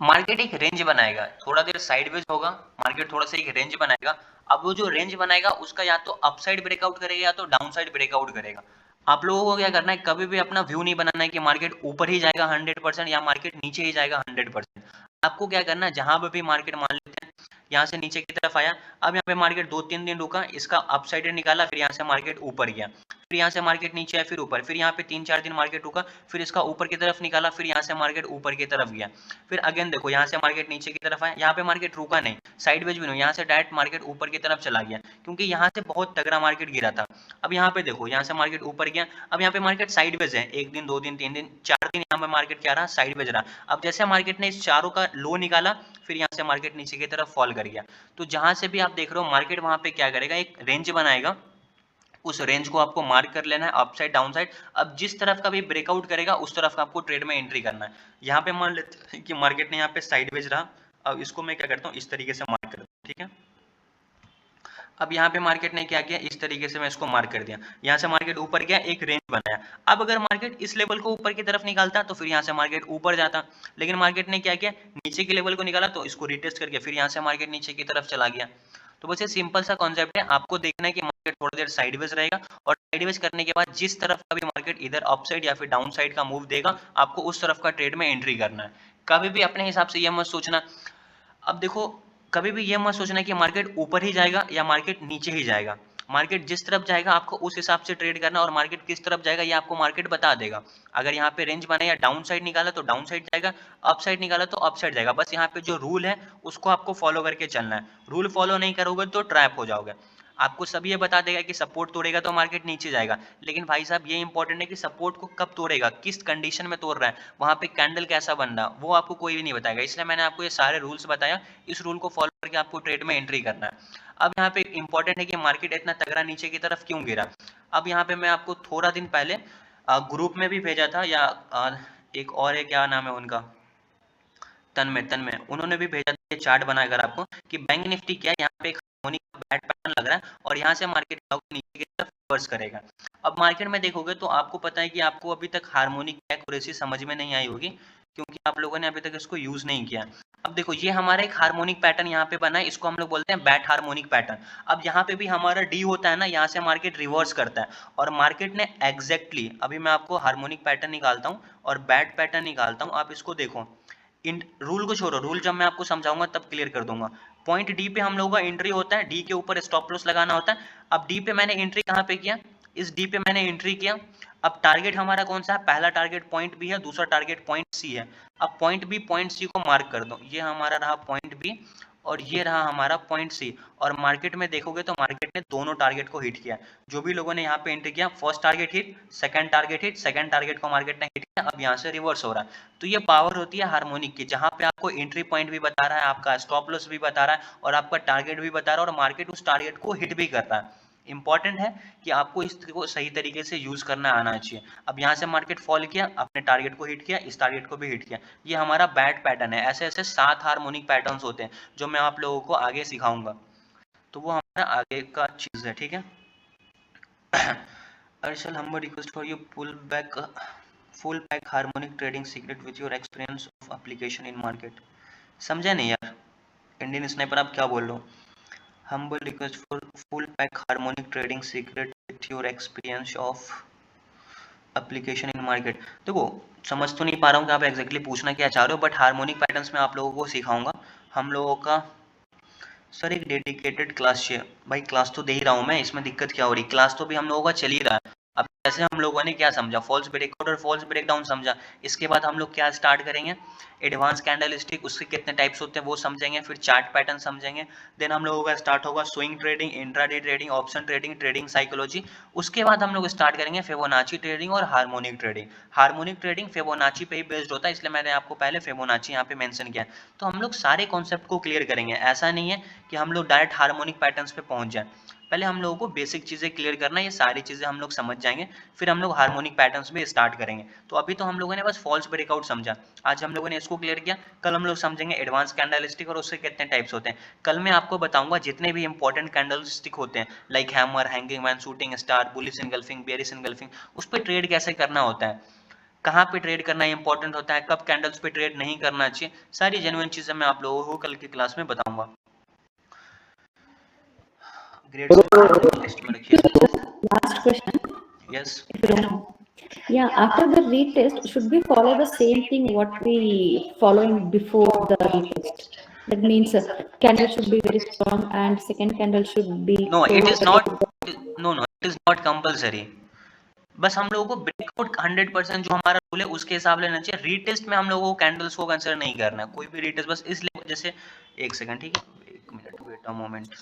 मार्केट एक रेंज बनाएगा, थोड़ा देर साइडवेज होगा, मार्केट थोड़ा सा एक रेंज बनाएगा। अब वो जो रेंज बनाएगा उसका या तो अपसाइड ब्रेकआउट करेगा या तो डाउनसाइड ब्रेकआउट करेगा। आप लोगों को क्या करना है, कभी भी अपना व्यू नहीं बनाना है कि मार्केट ऊपर ही जाएगा 100% या मार्केट नीचे ही जाएगा 100%। आपको क्या करना है, जहां पर भी मार्केट मान लेते हैं यहाँ से नीचे की तरफ आया, अब यहाँ पे मार्केट 2-3 दिन रुका, इसका अपसाइड निकाला, फिर यहाँ से मार्केट ऊपर गया, फिर यहाँ से मार्केट नीचे है, फिर ऊपर, फिर यहाँ पे 3-4 दिन मार्केट रुका, फिर इसका ऊपर की तरफ निकाला, फिर यहाँ से मार्केट ऊपर की तरफ गया, फिर अगेन देखो यहाँ से मार्केट नीचे की तरफ आया, यहाँ पे मार्केट रुका नहीं, साइडवेज भी नहीं, यहाँ से डायरेक्ट मार्केट ऊपर की तरफ चला गया, क्योंकि यहाँ से बहुत तगड़ा मार्केट गिरा था। अब यहाँ पे देखो, यहाँ से मार्केट ऊपर गया, अब यहाँ पे मार्केट साइडवेज है, 1 दिन 2 दिन 3 दिन 4 दिन यहाँ पे मार्केट क्या रहा, साइडवेज रहा। अब जैसे मार्केट ने इस चारों का लो निकाला, फिर यहाँ से मार्केट नीचे की तरफ फॉल कर गया। तो जहां से भी आप देख रहे हो मार्केट वहां पे क्या करेगा, एक रेंज बनाएगा, उस रेंज को आपको मार्क कर लेना है, अप साइड डाउन साइड। अब जिस तरफ का भी ब्रेकआउट करेगा उस तरफ का आपको ट्रेड में एंट्री करना है। यहाँ पे मान लेते हैं कि मार्केट ने यहाँ पे साइडवेज रहा, अब इसको मैं क्या करता हूँ, इस तरीके से मार्क कर दूँ, ठीक है। अब यहाँ पे मार्केट ने क्या किया, इस तरीके से मैं इसको मार्क कर दिया, यहाँ से मार्केट ऊपर गया, एक रेंज बनाया। अब अगर मार्केट इस लेवल को ऊपर की तरफ निकालता तो फिर यहाँ से मार्केट ऊपर जाता, लेकिन मार्केट ने क्या किया, नीचे के लेवल को निकाला, तो इसको रिटेस्ट करके फिर यहाँ से मार्केट नीचे की तरफ चला गया। तो बस ये सिंपल सा कॉन्सेप्ट है, आपको देखना है कि मार्केट थोड़ी देर साइडवेज रहेगा, और साइडवेज करने के बाद जिस तरफ का भी मार्केट इधर अप साइड या फिर डाउन साइड का मूव देगा, आपको उस तरफ का ट्रेड में एंट्री करना है। कभी भी अपने हिसाब से ये मत सोचना, अब देखो कभी भी ये मत सोचना कि मार्केट ऊपर ही जाएगा या मार्केट नीचे ही जाएगा। मार्केट जिस तरफ जाएगा आपको उस हिसाब से ट्रेड करना, और मार्केट किस तरफ जाएगा ये आपको मार्केट बता देगा। अगर यहाँ पे रेंज बना या डाउन साइड निकाला तो डाउन साइड जाएगा, अप साइड निकाला तो अप साइड जाएगा। बस यहाँ पे जो रूल है उसको आपको फॉलो करके चलना है। रूल फॉलो नहीं करोगे तो ट्रैप हो जाओगे। आपको सब ये बता देगा कि सपोर्ट तोड़ेगा तो मार्केट नीचे जाएगा, लेकिन भाई साहब ये इंपॉर्टेंट है कि सपोर्ट को कब तोड़ेगा, किस कंडीशन में तोड़ रहा है, वहां पे कैंडल कैसा बन रहा, वो आपको कोई भी नहीं बताएगा। इसलिए मैंने आपको ये सारे रूल्स बताया, इस रूल को फॉलो करके आपको ट्रेड में एंट्री करना है। अब यहाँ पे इंपॉर्टेंट है कि मार्केट इतना तगड़ा नीचे की तरफ क्यों गिरा। अब यहाँ पे मैं आपको थोड़ा दिन पहले ग्रुप में भी भेजा था, या एक और है, क्या नाम है उनका, तन्मय, उन्होंने भी भेजा था चार्ट बनाकर आपको कि बैंक निफ्टी क्या यहाँ पे हार्मोनिक बैट पैटर्न लग रहा है, और यहाँ से मार्केट नीचे की तरफ रिवर्स करेगा। अब मार्केट में देखोगे तो आपको पता है कि आपको अभी तक हार्मोनिक एक्यूरेसी समझ में नहीं आई होगी, क्योंकि आप लोगों ने अभी तक इसको यूज नहीं किया। अब देखो ये हमारा एक हार्मोनिक पैटर्न यहाँ पे बना है, इसको हम लोग बोलते हैं बैट हार्मोनिक पैटर्न। अब यहाँ पे भी हमारा डी होता है ना, यहाँ से मार्केट रिवर्स करता है, और मार्केट ने एग्जैक्टली, अभी मैं आपको हार्मोनिक पैटर्न निकालता हूँ और बैट पैटर्न निकालता हूँ, आप इसको देखो। इन रूल को छोड़ो, रूल जब मैं आपको समझाऊंगा तब क्लियर कर दूंगा। पॉइंट डी पे हम लोगों का एंट्री होता है, डी के ऊपर स्टॉप लॉस लगाना होता है। अब डी पे मैंने एंट्री कहाँ पे किया, इस डी पे मैंने एंट्री किया। अब टारगेट हमारा कौन सा है, पहला टारगेट पॉइंट बी है, दूसरा टारगेट पॉइंट सी है। अब पॉइंट बी पॉइंट सी को मार्क कर दो, ये हमारा रहा पॉइंट बी और ये रहा हमारा पॉइंट सी। और मार्केट में देखोगे तो मार्केट ने दोनों टारगेट को हिट किया। जो भी लोगों ने यहाँ पे एंट्री किया, first target hit, second target hit, second target को मार्केट ने हिट किया। अब यहाँ से रिवर्स हो रहा है। तो ये पावर होती है हार्मोनिक की, जहाँ पे आपको एंट्री पॉइंट भी बता रहा है, आपका स्टॉप लॉस भी बता रहा है, और आपका टारगेट भी बता रहा है, और मार्केट उस टारगेट को हिट भी कर रहा है। इंपॉर्टेंट है कि आपको इसको सही तरीके से यूज करना आना चाहिए। अब यहाँ से मार्केट फॉल किया, अपने टारगेट को हिट किया, इस टारगेट को भी हिट किया, ये हमारा बैट पैटर्न है। ऐसे ऐसे 7 हार्मोनिक पैटर्न्स होते हैं जो मैं आप लोगों को आगे सिखाऊंगा, तो वो हमारा आगे का चीज है, ठीक है। अर्शल, humble request for you pull back full back harmonic trading secret with your experience of application in market। समझा नहीं यार, इंडियन स्नाइपर आप क्या बोल रहे हो। Humble request for full pack harmonic trading secret with your experience of application in market। देखो समझ तो नहीं पा रहा हूँ कि आप एग्जैक्टली पूछना क्या चाह रहे हो, बट हार्मोनिक पैटर्न्स में आप लोगों को सिखाऊंगा। हम लोगों का सर एक डेडिकेटेड क्लास चाहिए। भाई क्लास तो दे ही रहा हूँ मैं, इसमें दिक्कत क्या हो रही, क्लास तो भी हम लोगों का चल ही रहा है। अब जैसे हम लोगों ने क्या समझा, फॉल्स ब्रेकआउट और फॉल्स ब्रेकडाउन समझा, इसके बाद हम लोग क्या स्टार्ट करेंगे, एडवांस कैंडलस्टिक, उसके कितने टाइप्स होते हैं वो समझेंगे, फिर चार्ट पैटर्न समझेंगे। देन हम लोगों का स्टार्ट होगा swing trading, intraday trading, option trading, trading psychology. उसके बाद हम लोग स्टार्ट करेंगे फिबोनाची ट्रेडिंग और harmonic trading. Harmonic trading Fibonacci पे ही बेस्ड होता है, इसलिए मैंने आपको पहले फिबोनाची यहाँ पे मेंशन किया। तो हम लोग सारे कॉन्सेप्ट को क्लियर करेंगे, ऐसा नहीं है कि हम लोग डायरेक्ट हार्मोनिक पैटर्न्स पे पहुंच जाए। पहले हम लोगों को बेसिक चीजें क्लियर करना है, ये सारी चीजें हम लोग समझ जाएंगे, फिर हम लोग हार्मोनिक पैटर्न्स में स्टार्ट करेंगे। तो अभी तो हम लोगों ने बस फॉल्स ब्रेकआउट समझा, आज हम लोगों ने इसको क्लियर किया। कल हम लोग समझेंगे एडवांस कैंडलस्टिक और उसके कितने टाइप्स होते हैं। कल मैं आपको बताऊंगा जितने भी इंपॉर्टेंट कैंडलस्टिक होते हैं, like hammer, hanging man, shooting star, bullish engulfing, bearish engulfing, उस पर ट्रेड कैसे करना होता है, कहाँ पे ट्रेड करना इंपॉर्टेंट होता है, कब कैंडल्स पे ट्रेड नहीं करना चाहिए, सारी जेन्युइन चीजें मैं आप लोगों को कल की क्लास में बताऊंगा। Last question. Yes. If you don't know. Yeah, after the retest, should we follow the same thing what we following before the retest? That means candle should be very strong and second candle should be. No, it is not. No, it is not compulsory. बस हम लोगों को breakout 100% जो हमारा rule है उसके हिसाब लेना चाहिए। रीटेस्ट में हम लोगों को कैंडल्स को कंसिडर नहीं करना है, कोई भी रीटेस्ट, बस इसलिए जैसे एक सेकंड, ठीक है, 1 मिनट वेट अ मोमेंट।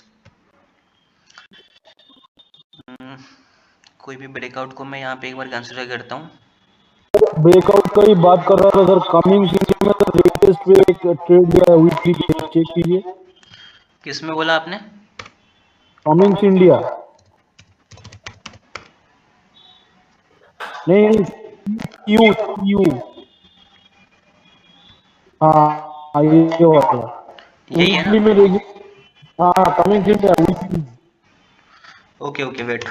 कोई भी ब्रेकआउट को मैं यहाँ पे एक बार कंसिडर करता हूँ। ब्रेकआउट का ही बात कर रहा था सर। कमिंग इंडिया में तो लेटेस्ट पे एक ट्रेड दिया है, वीकली चेक कीजिए। किस में बोला आपने? कमिंग्स इंडिया नहीं, क्यू क्यू, हाँ ये वाला यही है वीकली ना? में देखिए। हाँ Cummins India weekly. Okay okay wait,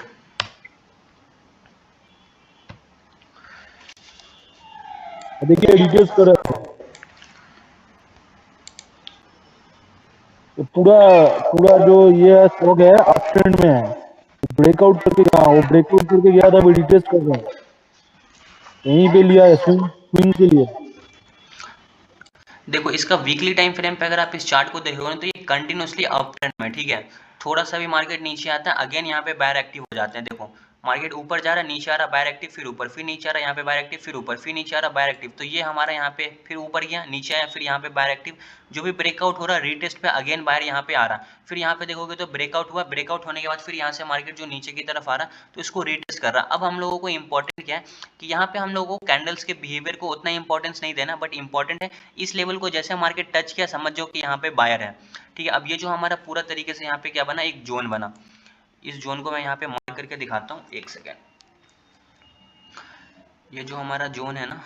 देखिए डिटेल्स कर रहा है तो पूरा पूरा जो ये स्टॉक है अप ट्रेंड में है। ब्रेकआउट करके, हाँ वो ब्रेकआउट करके गया था, अभी डिटेल्स कर रहा है, यहीं पे लिया है स्विंग के लिए। देखो इसका वीकली टाइम फ्रेम पे अगर आप इस चार्ट को देखोगे ना तो ये कंटिन्यूसली अप ट्रेंड में, ठीक है। थोड़ा सा भी मार्केट नीचे आता है अगेन यहाँ पे बायर एक्टिव हो जाते हैं। देखो मार्केट ऊपर जा रहा है, नीचे आ रहा, बायर एक्टिव, फिर ऊपर, फिर नीचे आ रहा, यहाँ पे बायर एक्टिव, फिर ऊपर, फिर नीचे आ रहा, बायर एक्टिव। तो ये हमारा यहाँ पे फिर ऊपर गया, नीचे आया, फिर यहाँ पे बायर एक्टिव। जो भी ब्रेकआउट हो रहा है रीटेस्ट पे अगेन बायर यहाँ पे आ रहा, फिर यहाँ पे देखोगे तो ब्रेकआउट हुआ, ब्रेकआउट होने के बाद फिर यहाँ से मार्केट जो नीचे की तरफ आ रहा तो इसको रीटेस्ट कर रहा। अब हम लोगों को इंपॉर्टेंट क्या है कि यहाँ पे हम लोगों को कैंडल्स के बिहेवियर को उतना इंपॉर्टेंस नहीं देना, बट इंपॉर्टेंट है इस लेवल को जैसे मार्केट टच किया समझ जाओ कि यहाँ पे बायर है, ठीक है। अब ये जो हमारा पूरा तरीके से यहाँ पे क्या बना, एक जोन बना। इस जोन को मैं यहाँ पे मार्क करके दिखाता हूँ, एक सेकेंड। ये जो हमारा जोन है ना,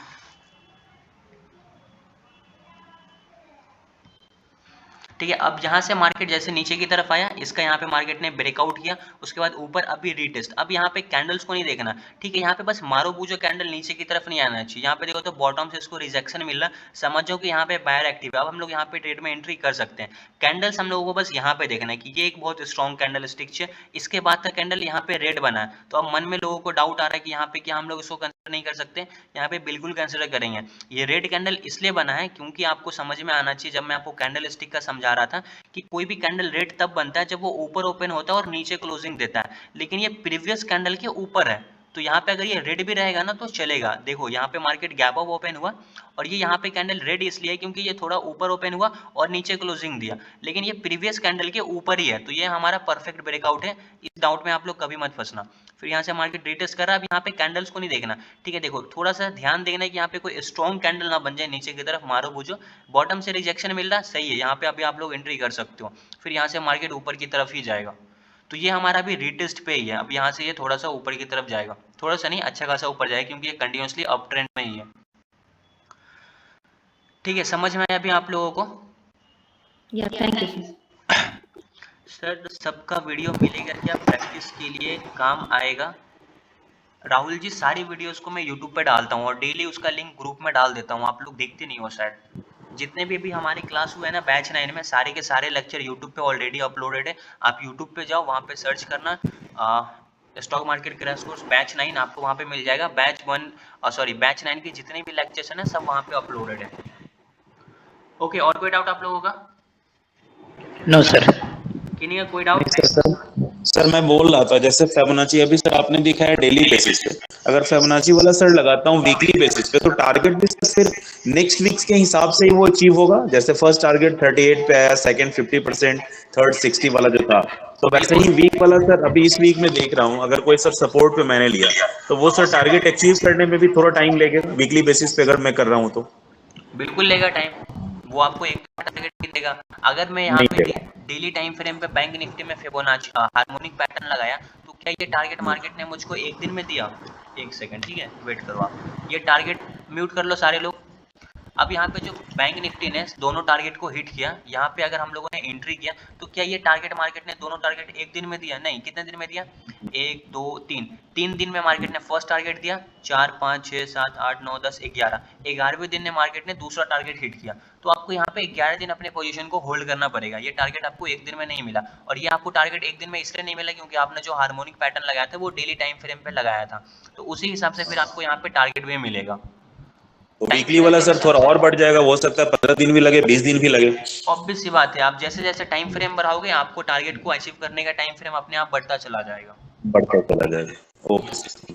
ठीक है। अब यहाँ से मार्केट जैसे नीचे की तरफ आया, इसका यहाँ पे मार्केट ने ब्रेकआउट किया, उसके बाद ऊपर अभी रीटेस्ट। अब यहाँ पे कैंडल्स को नहीं देखना, ठीक है। यहाँ पे बस मारो बूझो कैंडल नीचे की तरफ नहीं आना चाहिए। यहाँ पे देखो तो बॉटम से इसको रिजेक्शन मिल रहा, समझ जाओ कि यहाँ पे बायर एक्टिव है। अब हम लोग यहाँ पे ट्रेड में एंट्री कर सकते हैं। कैंडल्स हम लोगों को बस यहाँ पे देखना है कि ये एक बहुत स्ट्रॉन्ग कैंडल स्टिक है, इसके बाद का कैंडल यहाँ पे रेड बना है। तो अब मन में लोगों को डाउट आ रहा है कि यहाँ पे क्या हम लोग इसको कंसिडर नहीं कर सकते? यहाँ पे बिल्कुल कंसिडर करेंगे। ये रेड कैंडल इसलिए बना है क्योंकि आपको समझ में आना चाहिए, जब मैं आपको कैंडल स्टिक का समझा रहा था कि कोई भी कैंडल रेड तब बनता है जब वो ऊपर ओपन होता है और नीचे क्लोजिंग देता है, लेकिन ये प्रीवियस कैंडल के ऊपर है। तो यहाँ पे अगर ये रेड भी रहेगा ना तो चलेगा। देखो यहाँ पे मार्केट गैप अप ओपन हुआ और ये यहाँ पे कैंडल रेड इसलिए है क्योंकि ये थोड़ा ऊपर ओपन हुआ और नीचे क्लोजिंग दिया, लेकिन ये प्रीवियस कैंडल के ऊपर ही है, तो ये हमारा परफेक्ट ब्रेकआउट है। इस डाउट में आप लोग कभी मत फंसना। फिर यहाँ से मार्केट रिटेस्ट कर रहा है। अब यहाँ पे कैंडल्स को नहीं देखना, ठीक है। देखो थोड़ा सा ध्यान देना है कि यहाँ पे कोई स्ट्रॉन्ग कैंडल ना बन जाए नीचे की तरफ, मारो बूझो। बॉटम से रिजेक्शन मिल रहा, सही है, यहाँ पे अभी आप लोग एंट्री कर सकते हो। फिर यहाँ से मार्केट ऊपर की तरफ ही जाएगा। तो ये हमारा भी रीटेस्ट पे ही है। अब यहाँ से ये थोड़ा सा ऊपर की तरफ जाएगा, थोड़ा सा नहीं, अच्छा खासा ऊपर जाएगा क्योंकि ये कंटिन्यूसली अप ट्रेंड में ही है, ठीक है। समझ में आया अभी आप लोगों को? Yeah, thank you, sir. Sir सबका वीडियो मिलेगा क्या? प्रैक्टिस के लिए काम आएगा? राहुल जी सारी वीडियोस को मैं यूट्यूब पे डालता हूँ और डेली उसका लिंक ग्रुप में डाल देता हूँ, आप लोग देखते नहीं हो शायद। जितने भी हमारे क्लास हुए हैं ना बैच 9 में, सारे के सारे लेक्चर यूट्यूब पे ऑलरेडी अपलोडेड है। आप यूट्यूब पे जाओ, वहाँ पे सर्च करना stock market crash course batch 9, आपको वहाँ पे मिल जाएगा। बैच 9 के जितने भी लेक्चर्स हैं ना सब वहाँ पे अपलोडेड है। ओके, और कोई डाउट आप लोगों का? No sir. किन्हीं का कोई डाउट? सर मैं बोल रहा था जैसे फिबोनाची अभी सर आपने दिखाया डेली बेसिस पे, अगर फिबोनाची वाला सर लगाता हूँ वीकली बेसिस पे तो टारगेट भी सर फिर नेक्स्ट वीक्स के हिसाब से ही वो अचीव होगा। जैसे फर्स्ट टारगेट 38 पे आया, सेकंड 50%, थर्ड 60 वाला जो था, तो वैसे ही वीक वाला सर अभी इस वीक में देख रहा हूँ अगर कोई सर सपोर्ट पे मैंने लिया तो वो सर टारगेट अचीव करने में भी थोड़ा टाइम लेगा वीकली बेसिस पे अगर मैं कर रहा हूँ तो? बिल्कुल लेगा टाइम, वो आपको एक टारगेट नहीं देगा। अगर मैं यहाँ पे डेली टाइम फ्रेम पे बैंक निफ्टी में फिबोनाची हार्मोनिक पैटर्न लगाया तो क्या ये टारगेट मार्केट ने मुझको एक दिन में दिया? एक सेकंड, ठीक है, वेट करो आप। ये टारगेट म्यूट कर लो सारे लोग। अब यहाँ पे जो बैंक निफ्टी ने दोनों टारगेट को हिट किया, यहाँ पे अगर हम लोगों ने एंट्री किया तो क्या ये टारगेट मार्केट ने दोनों टारगेट एक दिन में दिया? नहीं। कितने दिन में दिया? 1 2 3 3 दिन में मार्केट ने फर्स्ट टारगेट दिया, 4 5 6 7 8 9 10 11, 11वें दिन ने मार्केट ने दूसरा टारगेट हिट किया। तो आपको यहाँ पे 11 दिन अपने पोजीशन को होल्ड करना पड़ेगा। ये टारगेट आपको एक दिन में नहीं मिला, और ये आपको टारगेट एक दिन में इसलिए नहीं मिला क्योंकि आपने जो हार्मोनिक पैटर्न लगाया था वो डेली टाइम फ्रेम पे लगाया था, तो उसी हिसाब से फिर आपको यहाँ पे टारगेट भी मिलेगा। तो वीकली वाला सर थोड़ा और बढ़ जाएगा, हो सकता है 15 दिन भी लगे, 20 दिन भी लगे। ऑब्वियस सी बात है, आप जैसे जैसे टाइम फ्रेम बढ़ाओगे आपको टारगेट को अचीव करने का टाइम फ्रेम अपने आप बढ़ता चला जाएगा। बढ़ता चला जाएगा। ओके।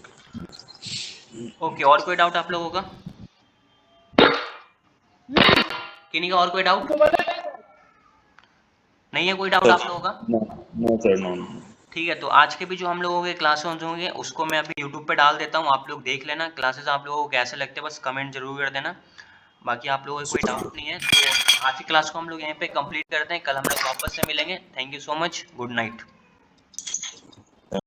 ओके, और कोई डाउट आप लोगों का? किन्हीं का और कोई डाउट नहीं है? कोई डाउट आप लोगों का? No sir, no. ठीक है, तो आज के भी जो हम लोगों के क्लासेस होंगे उसको मैं अभी यूट्यूब पे डाल देता हूँ, आप लोग देख लेना क्लासेस आप लोगों को कैसे लगते हैं, बस कमेंट जरूर कर देना। बाकी आप लोगों को कोई डाउट नहीं है, तो आज की क्लास को हम लोग यहीं पे कंप्लीट करते हैं, कल हम लोग वापस से मिलेंगे। Thank you so much, good night.